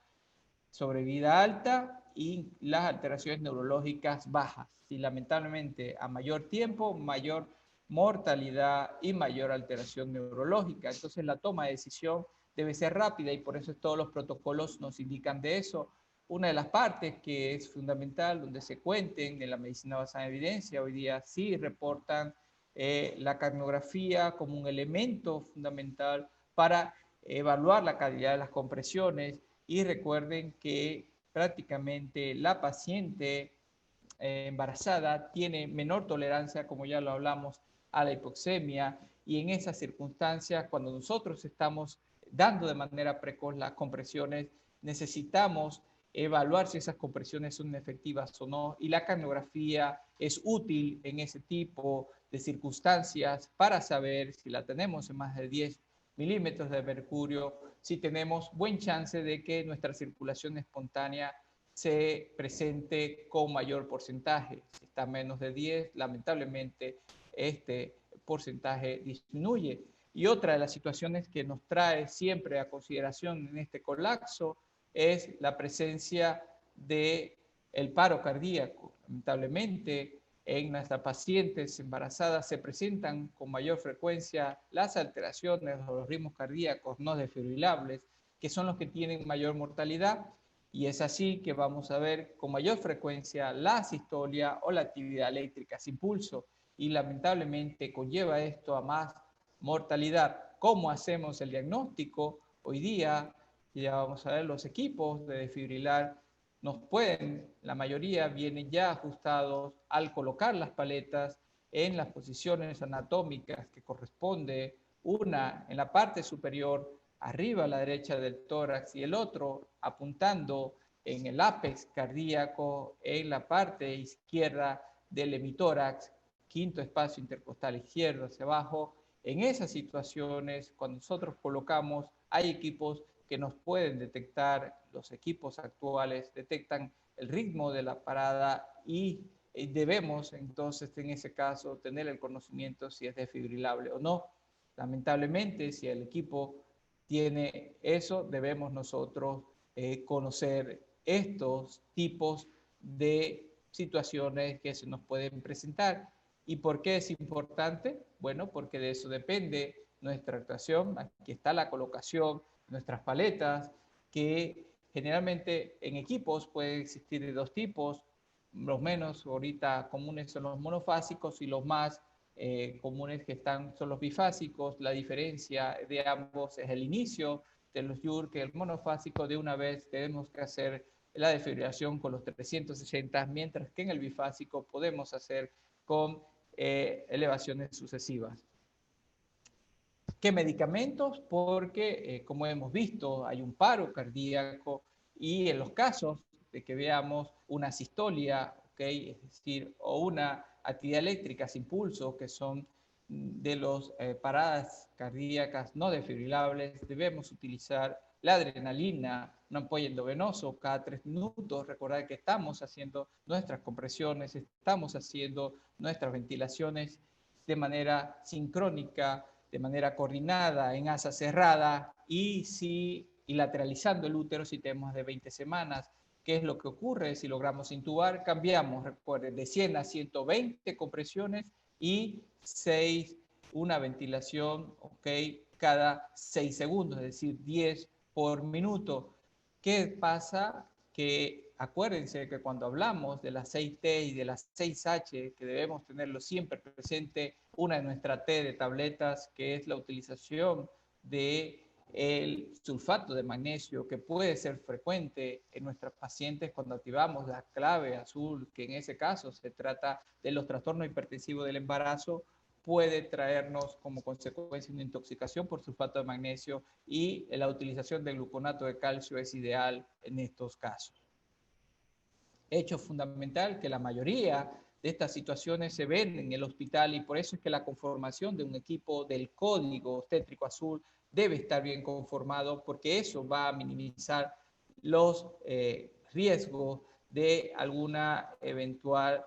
sobrevida alta y las alteraciones neurológicas bajas. Y lamentablemente a mayor tiempo, mayor mortalidad y mayor alteración neurológica. Entonces la toma de decisión debe ser rápida y por eso todos los protocolos nos indican de eso. Una de las partes que es fundamental, donde se cuenten en la medicina basada en evidencia, hoy día sí reportan la cardiografía como un elemento fundamental para evaluar la calidad de las compresiones. Y recuerden que prácticamente la paciente embarazada tiene menor tolerancia, como ya lo hablamos, a la hipoxemia, y en esas circunstancias, cuando nosotros estamos dando de manera precoz las compresiones, necesitamos evaluar si esas compresiones son efectivas o no, y la cardiografía es útil en ese tipo de circunstancias para saber si la tenemos en más de 10 milímetros de mercurio, si tenemos buen chance de que nuestra circulación espontánea se presente con mayor porcentaje. Si está menos de 10, lamentablemente este porcentaje disminuye. Y otra de las situaciones que nos trae siempre a consideración en este colapso es la presencia del paro cardíaco. Lamentablemente, en nuestras pacientes embarazadas se presentan con mayor frecuencia las alteraciones o los ritmos cardíacos no desfibrilables, que son los que tienen mayor mortalidad, y es así que vamos a ver con mayor frecuencia la asistolia o la actividad eléctrica sin pulso, y lamentablemente conlleva esto a más mortalidad. ¿Cómo hacemos el diagnóstico? Hoy día Y ya vamos a ver, los equipos de desfibrilar nos pueden, la mayoría vienen ya ajustados al colocar las paletas en las posiciones anatómicas que corresponde, una en la parte superior, arriba a la derecha del tórax, y el otro apuntando en el ápex cardíaco, en la parte izquierda del hemitórax, quinto espacio intercostal izquierdo hacia abajo. En esas situaciones, cuando nosotros colocamos, hay equipos que nos pueden detectar, los equipos actuales detectan el ritmo de la parada y debemos entonces en ese caso tener el conocimiento si es desfibrilable o no. Lamentablemente, si el equipo tiene eso, debemos nosotros conocer estos tipos de situaciones que se nos pueden presentar. ¿Y por qué es importante? Bueno, porque de eso depende nuestra actuación. Aquí está la colocación, nuestras paletas, que generalmente en equipos pueden existir de dos tipos. Los menos ahorita comunes son los monofásicos y los más comunes que están son los bifásicos. La diferencia de ambos es el inicio de los YUR, que el monofásico de una vez tenemos que hacer la desfibrilación con los 360, mientras que en el bifásico podemos hacer con elevaciones sucesivas. ¿Qué medicamentos? Porque, como hemos visto, hay un paro cardíaco y en los casos de que veamos una sistolia, ¿okay? Es decir, o una actividad eléctrica sin pulso, que son de las paradas cardíacas no desfibrilables, debemos utilizar la adrenalina, un apoyo endovenoso cada 3 minutos. Recordar que estamos haciendo nuestras compresiones, estamos haciendo nuestras ventilaciones de manera sincrónica, de manera coordinada, en asa cerrada y lateralizando el útero si tenemos de 20 semanas. ¿Qué es lo que ocurre si logramos intubar? Cambiamos, recuerden, de 100 a 120 compresiones y 6, una ventilación, ¿ok? Cada 6 segundos, es decir, 10 por minuto. ¿Qué pasa? Que acuérdense que cuando hablamos de las 6T y de las 6H, que debemos tenerlo siempre presente, una de nuestras T de tabletas, que es la utilización de el sulfato de magnesio, que puede ser frecuente en nuestros pacientes cuando activamos la clave azul, que en ese caso se trata de los trastornos hipertensivos del embarazo, puede traernos como consecuencia una intoxicación por sulfato de magnesio, y la utilización de gluconato de calcio es ideal en estos casos. Hecho fundamental que la mayoría de estas situaciones se ven en el hospital, y por eso es que la conformación de un equipo del código obstétrico azul debe estar bien conformado, porque eso va a minimizar los riesgos de alguna eventual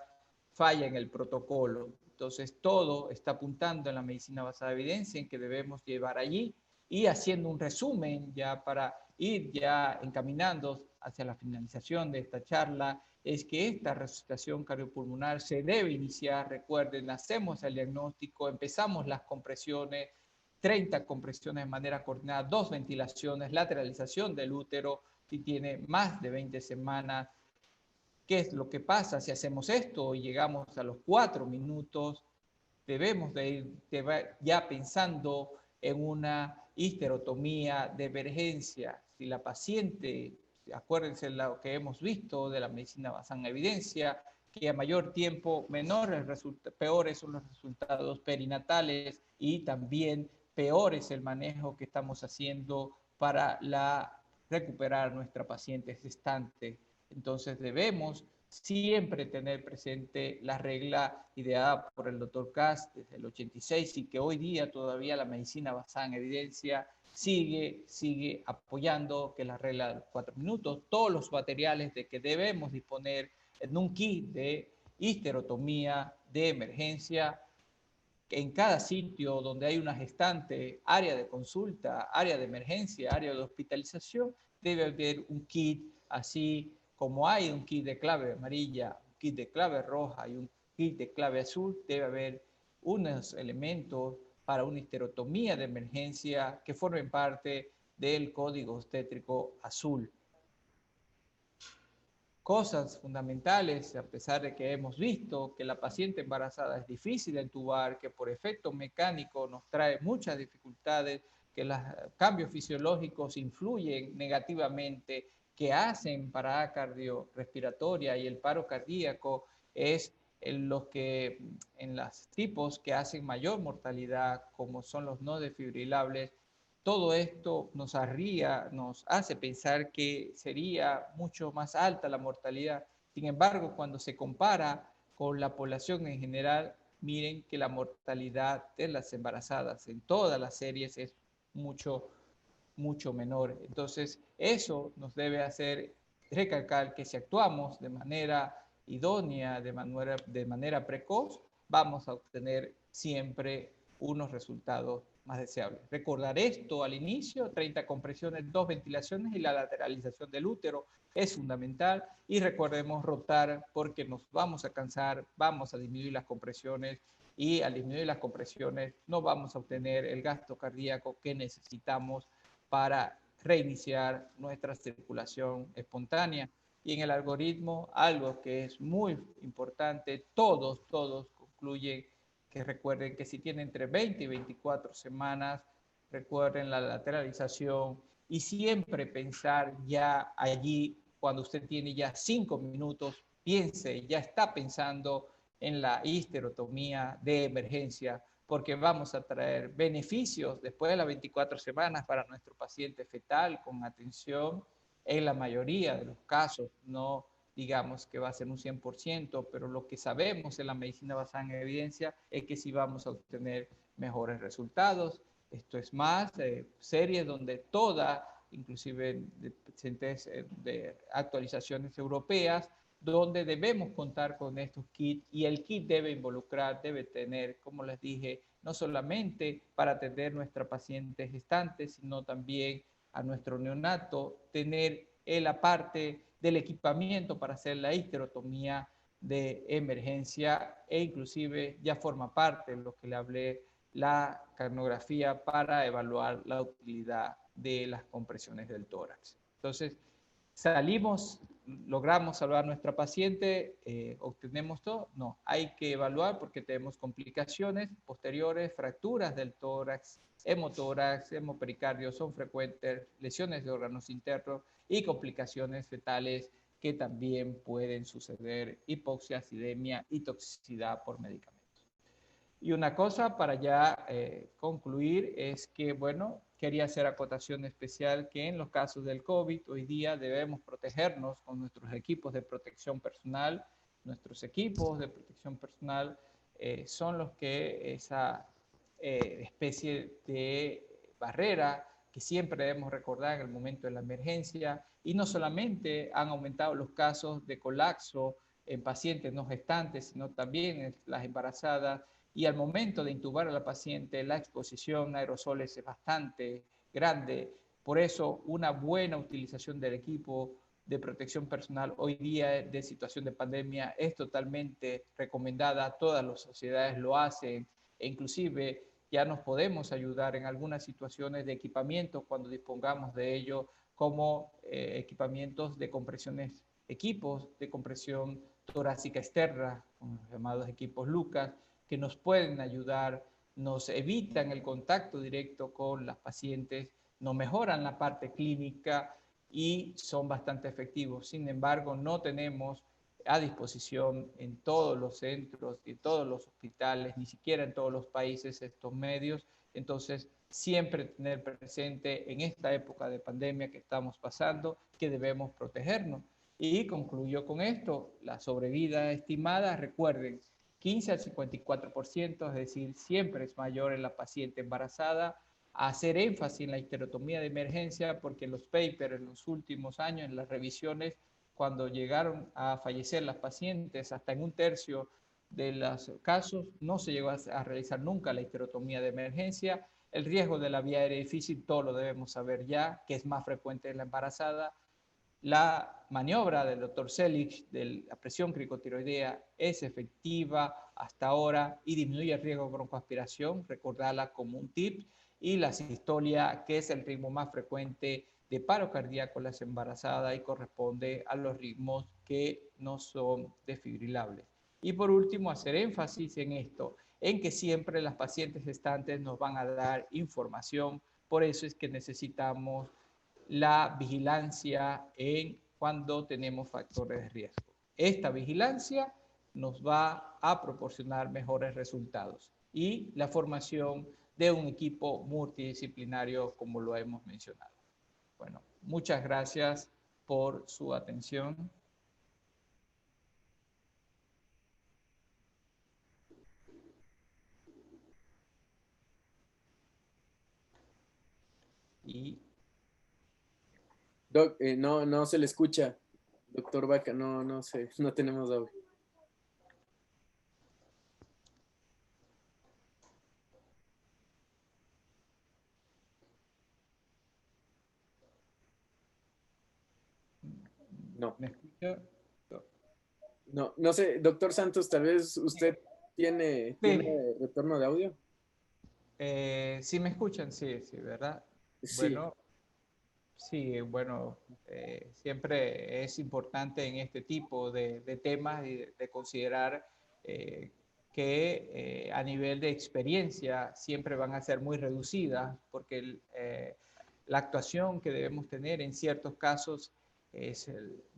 falla en el protocolo. Entonces, todo está apuntando en la medicina basada en evidencia en que debemos llevar allí, y haciendo un resumen ya para ir ya encaminando hacia la finalización de esta charla, es que esta resucitación cardiopulmonar se debe iniciar. Recuerden, hacemos el diagnóstico, empezamos las compresiones, 30 compresiones de manera coordinada, 2 ventilaciones, lateralización del útero si tiene más de 20 semanas. ¿Qué es lo que pasa si hacemos esto y llegamos a los 4 minutos? Debemos de ir ya pensando en una histerotomía de emergencia. Si la paciente, acuérdense lo que hemos visto de la medicina basada en evidencia, que a mayor tiempo, peores son los resultados perinatales, y también peor es el manejo que estamos haciendo para recuperar a nuestra paciente gestante. Entonces debemos siempre tener presente la regla ideada por el doctor Cass desde el 86, y que hoy día todavía la medicina basada en evidencia sigue apoyando, que la regla de los 4 minutos, todos los materiales de que debemos disponer en un kit de histerotomía de emergencia, en cada sitio donde hay una gestante, área de consulta, área de emergencia, área de hospitalización, debe haber un kit, así como hay un kit de clave amarilla, un kit de clave roja y un kit de clave azul. Debe haber unos elementos para una histerotomía de emergencia que formen parte del código obstétrico azul. Cosas fundamentales, a pesar de que hemos visto que la paciente embarazada es difícil de entubar, que por efecto mecánico nos trae muchas dificultades, que los cambios fisiológicos influyen negativamente, que hacen parada cardiorrespiratoria y el paro cardíaco es en los que en los tipos que hacen mayor mortalidad, como son los no desfibrilables. Todo esto nos nos hace pensar que sería mucho más alta la mortalidad. Sin embargo, cuando se compara con la población en general, miren que la mortalidad de las embarazadas en todas las series es mucho menor. Entonces, eso nos debe hacer recalcar que si actuamos de manera idónea, de manera precoz, vamos a obtener siempre unos resultados más deseables. Recordar esto al inicio: 30 compresiones, 2 ventilaciones y la lateralización del útero es fundamental. Y recordemos rotar, porque nos vamos a cansar, vamos a disminuir las compresiones, y al disminuir las compresiones no vamos a obtener el gasto cardíaco que necesitamos para reiniciar nuestra circulación espontánea. Y en el algoritmo, algo que es muy importante, todos concluyen que recuerden que si tienen entre 20 y 24 semanas, recuerden la lateralización y siempre pensar ya allí, cuando usted tiene ya 5 minutos, piense, ya está pensando en la histerotomía de emergencia, porque vamos a traer beneficios después de las 24 semanas para nuestro paciente fetal con atención en la mayoría de los casos. No digamos que va a ser un 100%, pero lo que sabemos en la medicina basada en evidencia es que sí vamos a obtener mejores resultados. Esto es más, series donde toda, inclusive de actualizaciones europeas, donde debemos contar con estos kits, y el kit debe involucrar, debe tener, como les dije, no solamente para atender nuestra paciente gestante, sino también a nuestro neonato, tener la parte del equipamiento para hacer la histerotomía de emergencia, e inclusive ya forma parte de lo que le hablé, la cardiografía para evaluar la utilidad de las compresiones del tórax. Entonces, salimos, logramos salvar a nuestra paciente, obtenemos todo. No, hay que evaluar porque tenemos complicaciones posteriores, fracturas del tórax, hemotórax, hemopericardio son frecuentes, lesiones de órganos internos y complicaciones fetales que también pueden suceder: hipoxia, acidemia y toxicidad por medicamentos. Y una cosa para ya concluir es que, bueno, quería hacer acotación especial que en los casos del COVID hoy día debemos protegernos con nuestros equipos de protección personal. Nuestros equipos de protección personal son los que esa especie de barrera que siempre debemos recordar en el momento de la emergencia. Y no solamente han aumentado los casos de colapso en pacientes no gestantes, sino también en las embarazadas, y al momento de intubar a la paciente la exposición a aerosoles es bastante grande. Por eso una buena utilización del equipo de protección personal hoy día de situación de pandemia es totalmente recomendada. Todas las sociedades lo hacen, e inclusive ya nos podemos ayudar en algunas situaciones de equipamiento cuando dispongamos de ello, como equipamientos de compresiones, equipos de compresión torácica externa, los llamados equipos Lucas, que nos pueden ayudar, nos evitan el contacto directo con las pacientes, nos mejoran la parte clínica y son bastante efectivos. Sin embargo, no tenemos a disposición en todos los centros y en todos los hospitales, ni siquiera en todos los países, estos medios. Entonces, siempre tener presente en esta época de pandemia que estamos pasando que debemos protegernos. Y concluyo con esto: la sobrevida estimada, recuerden, 15 al 54%, es decir, siempre es mayor en la paciente embarazada. Hacer énfasis en la histerotomía de emergencia, porque los papers en los últimos años, en las revisiones, cuando llegaron a fallecer las pacientes, hasta en un tercio de los casos no se llegó a realizar nunca la histerotomía de emergencia. El riesgo de la vía aérea difícil, todo lo debemos saber ya, que es más frecuente en la embarazada. La maniobra del doctor Selig de la presión cricotiroidea es efectiva hasta ahora y disminuye el riesgo de broncoaspiración, recordarla como un tip. Y la sistolia, que es el ritmo más frecuente de paro cardíaco en las embarazadas y corresponde a los ritmos que no son desfibrilables. Y por último, hacer énfasis en esto, en que siempre las pacientes gestantes nos van a dar información Por eso es que necesitamos la vigilancia en cuando tenemos factores de riesgo. Esta vigilancia nos va a proporcionar mejores resultados y la formación de un equipo multidisciplinario como lo hemos mencionado. Bueno, muchas gracias por su atención. Y Doc, no, no se le escucha, doctor Vaca, no, no sé, no tenemos audio. No, ¿me escucha? no, no sé, doctor Santos, tal vez usted tiene Sí, retorno de audio. sí me escuchan, sí, sí, ¿verdad? Sí, Bueno, sí, bueno, siempre es importante en este tipo de temas y de considerar eh, que a nivel de experiencia siempre van a ser muy reducidas porque la actuación que debemos tener en ciertos casos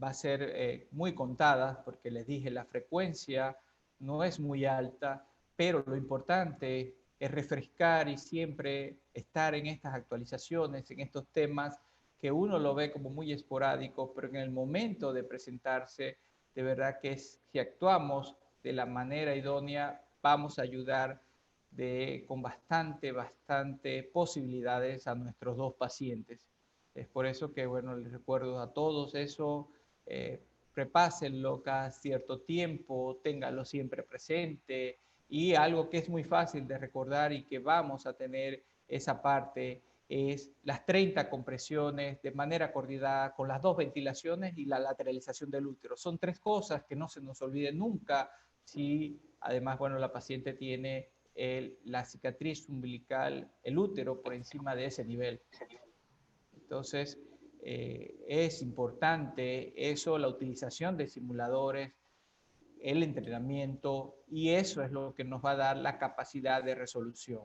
va a ser muy contada porque les dije la frecuencia no es muy alta, pero lo importante es refrescar y siempre estar en estas actualizaciones, en estos temas que uno lo ve como muy esporádico, pero en el momento de presentarse, de verdad que si actuamos de la manera idónea, vamos a ayudar con bastante posibilidades a nuestros dos pacientes. Es por eso que, bueno, les recuerdo a todos eso, eh, repásenlo cada cierto tiempo, ténganlo siempre presente y algo que es muy fácil de recordar y que vamos a tener esa parte es las 30 compresiones de manera coordinada con las dos ventilaciones y la lateralización del útero. Son tres cosas que no se nos olviden nunca si además, bueno, la paciente tiene la cicatriz umbilical, el útero por encima de ese nivel. Entonces, es importante eso, la utilización de simuladores, el entrenamiento, y eso es lo que nos va a dar la capacidad de resolución.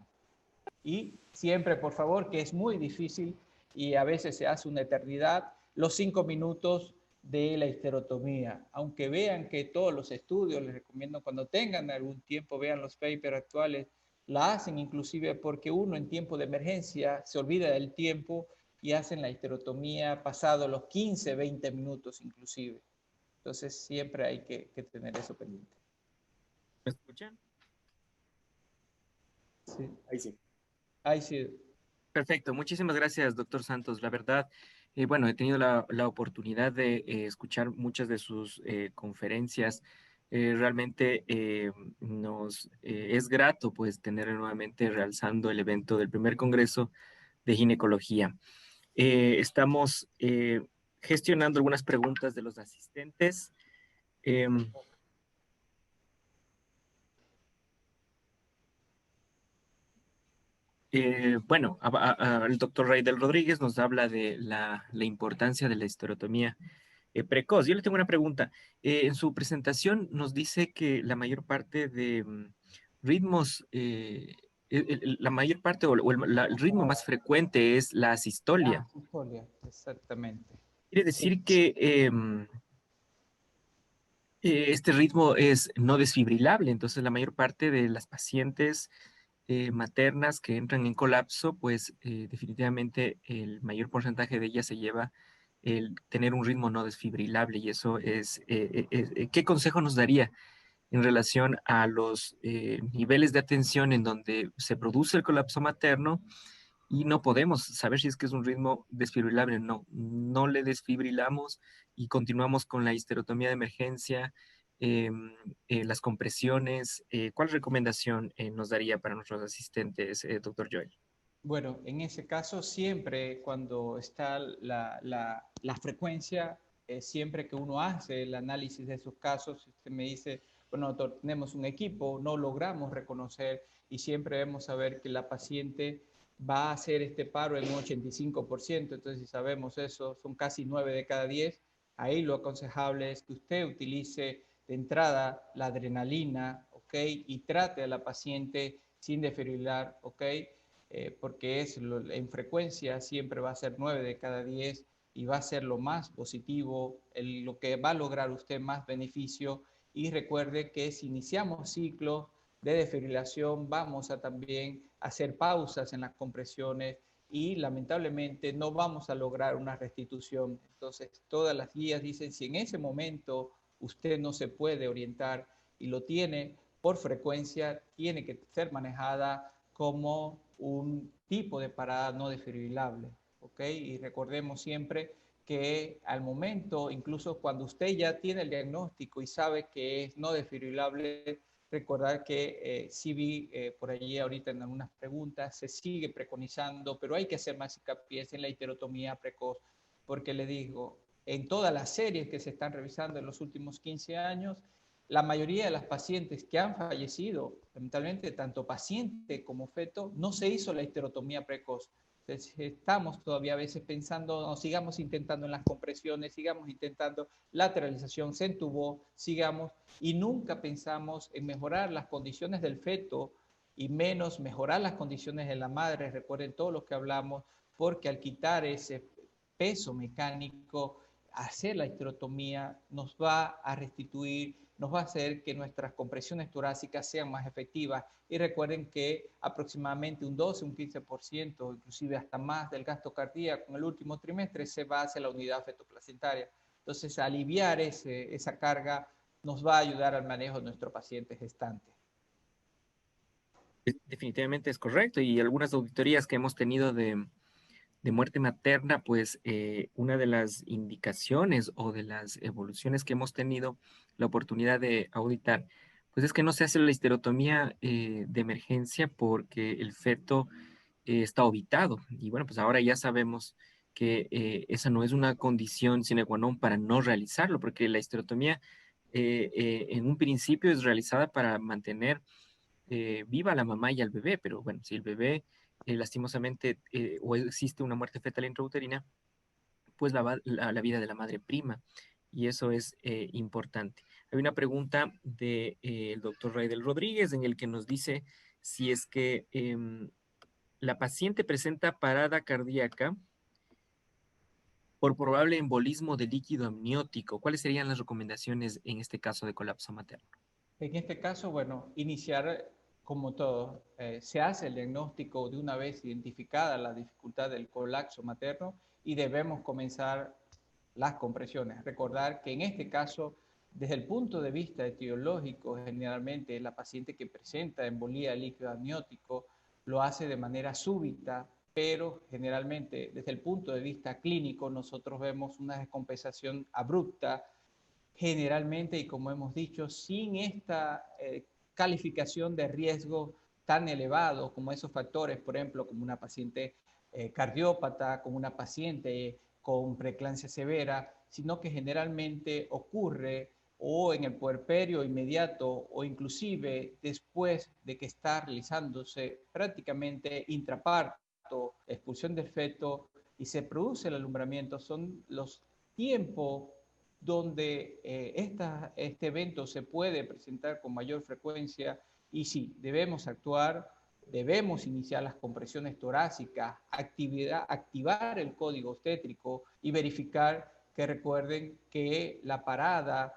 Y siempre, por favor, que es muy difícil y a veces se hace una eternidad, los 5 minutos de la histerotomía. Aunque vean que todos los estudios, les recomiendo cuando tengan algún tiempo, vean los papers actuales, la hacen inclusive porque uno en tiempo de emergencia se olvida del tiempo y hacen la histerotomía pasado los 15, 20 minutos inclusive. Entonces siempre hay que tener eso pendiente. ¿Me escuchan? Sí. ahí sí. Ahí sí. Perfecto, muchísimas gracias, doctor Santos. La verdad, bueno, he tenido la oportunidad de escuchar muchas de sus conferencias. Realmente es grato pues tener nuevamente realzando el evento del primer Congreso de Ginecología. Estamos gestionando algunas preguntas de los asistentes. Em, bueno, el doctor Raidel Rodríguez nos habla de la importancia de la histerotomía precoz. Yo le tengo una pregunta. En su presentación nos dice que la mayor parte de ritmos, la mayor parte el ritmo más frecuente es la Ah, asistolia. Julia, exactamente. Quiere Sí. decir que este ritmo es no desfibrilable, entonces la mayor parte de las pacientes maternas que entran en colapso, pues definitivamente el mayor porcentaje de ellas se lleva el tener un ritmo no desfibrilable y eso ¿qué consejo nos daría en relación a los niveles de atención en donde se produce el colapso materno y no podemos saber si es que es un ritmo desfibrilable? No, no le desfibrilamos y continuamos con la histerotomía de emergencia, las compresiones. ¿Cuál recomendación nos daría para nuestros asistentes, doctor Joel? Bueno, en ese caso siempre cuando está la frecuencia, siempre que uno hace el análisis de esos casos, usted me dice, bueno, doctor, tenemos un equipo, no logramos reconocer y siempre debemos saber que la paciente va a hacer este paro en un 85%, entonces si sabemos eso, son casi 9 de cada 10, ahí lo aconsejable es que usted utilice de entrada la adrenalina, ¿ok? Y trate a la paciente sin desfibrilar, ¿ok? porque en frecuencia siempre va a ser 9 de cada 10 y va a ser lo más positivo, lo que va a lograr usted más beneficio. Y recuerde que si iniciamos ciclos de desfibrilación, vamos a también hacer pausas en las compresiones y lamentablemente no vamos a lograr una restitución. Entonces, todas las guías dicen, si en ese momento usted no se puede orientar y lo tiene por frecuencia, tiene que ser manejada como un tipo de parada no desfibrilable, ¿ok? Y recordemos siempre que al momento, incluso cuando usted ya tiene el diagnóstico y sabe que es no desfibrilable, recordar que sí vi por allí ahorita en algunas preguntas, se sigue preconizando, pero hay que hacer más hincapié en la histerotomía precoz, porque le digo, en todas las series que se están revisando en los últimos 15 años, la mayoría de las pacientes que han fallecido, lamentablemente, tanto paciente como feto, no se hizo la histerotomía precoz. Entonces, estamos todavía a veces pensando, no, sigamos intentando en las compresiones, sigamos intentando lateralización, se entubó, sigamos, y nunca pensamos en mejorar las condiciones del feto y menos mejorar las condiciones de la madre. Recuerden todo lo que hablamos, porque al quitar ese peso mecánico, hacer la histerotomía nos va a restituir, nos va a hacer que nuestras compresiones torácicas sean más efectivas. Y recuerden que aproximadamente un 12, un 15%, inclusive hasta más del gasto cardíaco en el último trimestre se va hacia la unidad fetoplacentaria. Entonces, aliviar esa carga nos va a ayudar al manejo de nuestro paciente gestante. Definitivamente es correcto. Y algunas auditorías que hemos tenido de muerte materna, pues una de las indicaciones o de las evoluciones que hemos tenido la oportunidad de auditar, pues es que no se hace la histerotomía de emergencia porque el feto está obitado. Y bueno, pues ahora ya sabemos que esa no es una condición sine qua non para no realizarlo, porque la histerotomía en un principio es realizada para mantener viva la mamá y al bebé, pero bueno, si el bebé lastimosamente o existe una muerte fetal intrauterina, pues la vida de la madre prima, y eso es importante. Hay una pregunta del doctor Raidel Rodríguez en el que nos dice si es que la paciente presenta parada cardíaca por probable embolismo de líquido amniótico. ¿Cuáles serían las recomendaciones en este caso de colapso materno? En este caso, bueno, iniciar como todo, se hace el diagnóstico de una vez identificada la dificultad del colapso materno y debemos comenzar las compresiones. Recordar que en este caso, desde el punto de vista etiológico, generalmente la paciente que presenta embolía líquido amniótico lo hace de manera súbita, pero generalmente desde el punto de vista clínico nosotros vemos una descompensación abrupta, generalmente, y como hemos dicho, sin esta calificación de riesgo tan elevado como esos factores, por ejemplo, como una paciente cardiópata, como una paciente con preeclampsia severa, sino que generalmente ocurre o en el puerperio inmediato o inclusive después de que está realizándose prácticamente intraparto, expulsión del feto y se produce el alumbramiento. Son los tiempos donde este evento se puede presentar con mayor frecuencia y sí, debemos actuar, debemos iniciar las compresiones torácicas, activar el código obstétrico y verificar que recuerden que la parada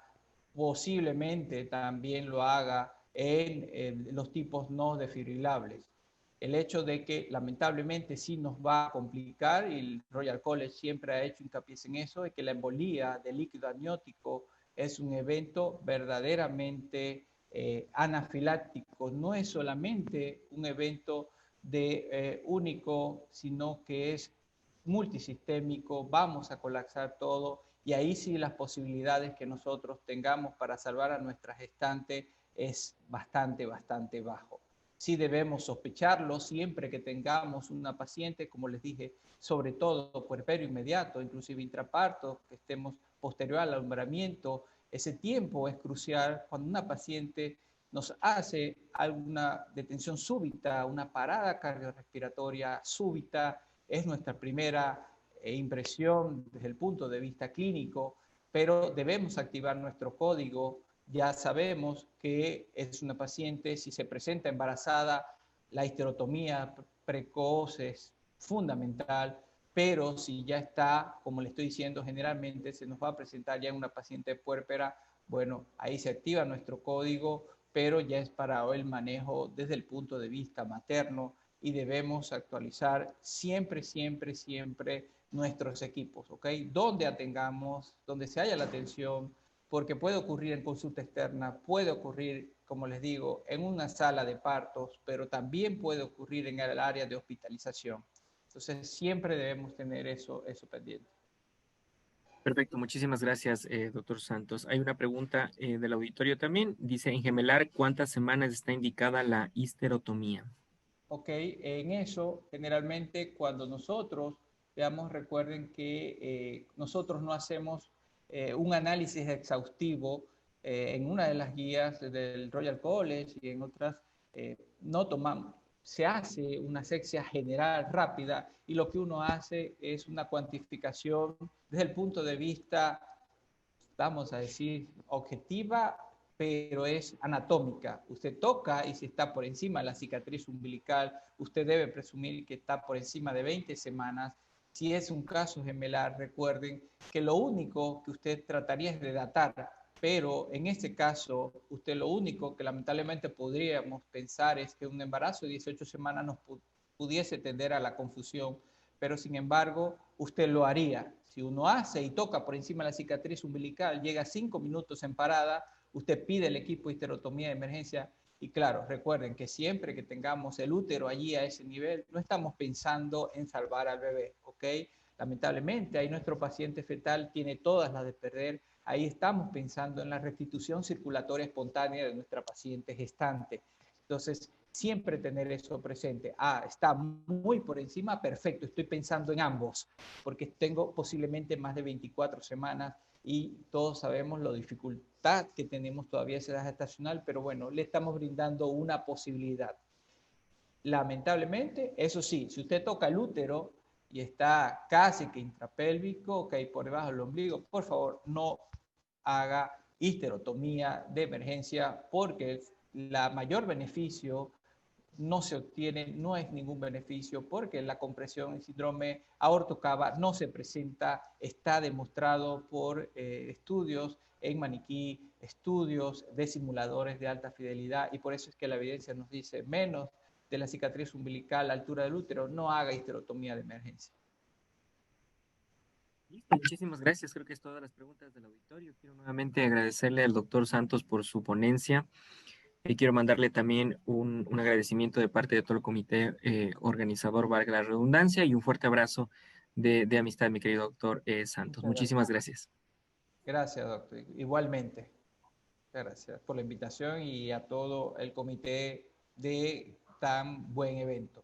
posiblemente también lo haga en los tipos no desfibrilables. El hecho de que lamentablemente sí nos va a complicar, y el Royal College siempre ha hecho hincapié en eso, de que la embolía de líquido amniótico es un evento verdaderamente anafiláctico. No es solamente un evento único, sino que es multisistémico, vamos a colapsar todo, y ahí sí las posibilidades que nosotros tengamos para salvar a nuestra gestante es bastante bajo. Sí debemos sospecharlo siempre que tengamos una paciente, como les dije, sobre todo puerperio inmediato, inclusive intraparto, que estemos posterior al alumbramiento. Ese tiempo es crucial cuando una paciente nos hace alguna detención súbita, una parada cardiorrespiratoria súbita, es nuestra primera impresión desde el punto de vista clínico, pero debemos activar nuestro código. Ya sabemos que es una paciente, si se presenta embarazada, la histerotomía precoz es fundamental, pero si ya está, como le estoy diciendo, generalmente se nos va a presentar ya en una paciente puérpera, bueno, ahí se activa nuestro código, pero ya es para el manejo desde el punto de vista materno y debemos actualizar siempre, siempre, siempre nuestros equipos, ¿ok? Donde atengamos, donde se haya la atención, porque puede ocurrir en consulta externa, puede ocurrir, como les digo, en una sala de partos, pero también puede ocurrir en el área de hospitalización. Entonces, siempre debemos tener eso pendiente. Perfecto, muchísimas gracias, doctor Santos. Hay una pregunta del auditorio también. Dice, en gemelar, ¿cuántas semanas está indicada la histerotomía? Ok, en eso, generalmente cuando nosotros, veamos, recuerden que nosotros no hacemos un análisis exhaustivo en una de las guías del Royal College y en otras, no tomamos, se hace una asepsia general rápida y lo que uno hace es una cuantificación desde el punto de vista, vamos a decir, objetiva, pero es anatómica. Usted toca y si está por encima de la cicatriz umbilical, usted debe presumir que está por encima de 20 semanas. Si es un caso gemelar, recuerden que lo único que usted trataría es de datar, pero en este caso, usted lo único que lamentablemente podríamos pensar es que un embarazo de 18 semanas nos pudiese tender a la confusión, pero sin embargo, usted lo haría. Si uno hace y toca por encima de la cicatriz umbilical, llega 5 minutos en parada, usted pide el equipo de histerotomía de emergencia y claro, recuerden que siempre que tengamos el útero allí a ese nivel, no estamos pensando en salvar al bebé, ¿ok? Lamentablemente, ahí nuestro paciente fetal tiene todas las de perder, ahí estamos pensando en la restitución circulatoria espontánea de nuestra paciente gestante. Entonces, siempre tener eso presente. Ah, está muy por encima, perfecto, estoy pensando en ambos, porque tengo posiblemente más de 24 semanas y todos sabemos la dificultad que tenemos todavía esa edad gestacional, pero bueno, le estamos brindando una posibilidad. Lamentablemente, eso sí, si usted toca el útero y está casi que intrapélvico, que hay por debajo del ombligo, por favor, no haga histerotomía de emergencia porque la mayor beneficio no se obtiene, no es ningún beneficio porque la compresión en síndrome aorto-cava no se presenta, está demostrado por estudios en maniquí, estudios de simuladores de alta fidelidad y por eso es que la evidencia nos dice menos de la cicatriz umbilical a la altura del útero, no haga histerotomía de emergencia. Listo, muchísimas gracias. Creo que es todas las preguntas del auditorio. Quiero nuevamente agradecerle al doctor Santos por su ponencia. Quiero mandarle también un agradecimiento de parte de todo el comité organizador, valga la redundancia, y un fuerte abrazo de amistad, mi querido doctor Santos. Muchísimas gracias. Gracias, doctor. Igualmente. Gracias por la invitación y a todo el comité de tan buen evento.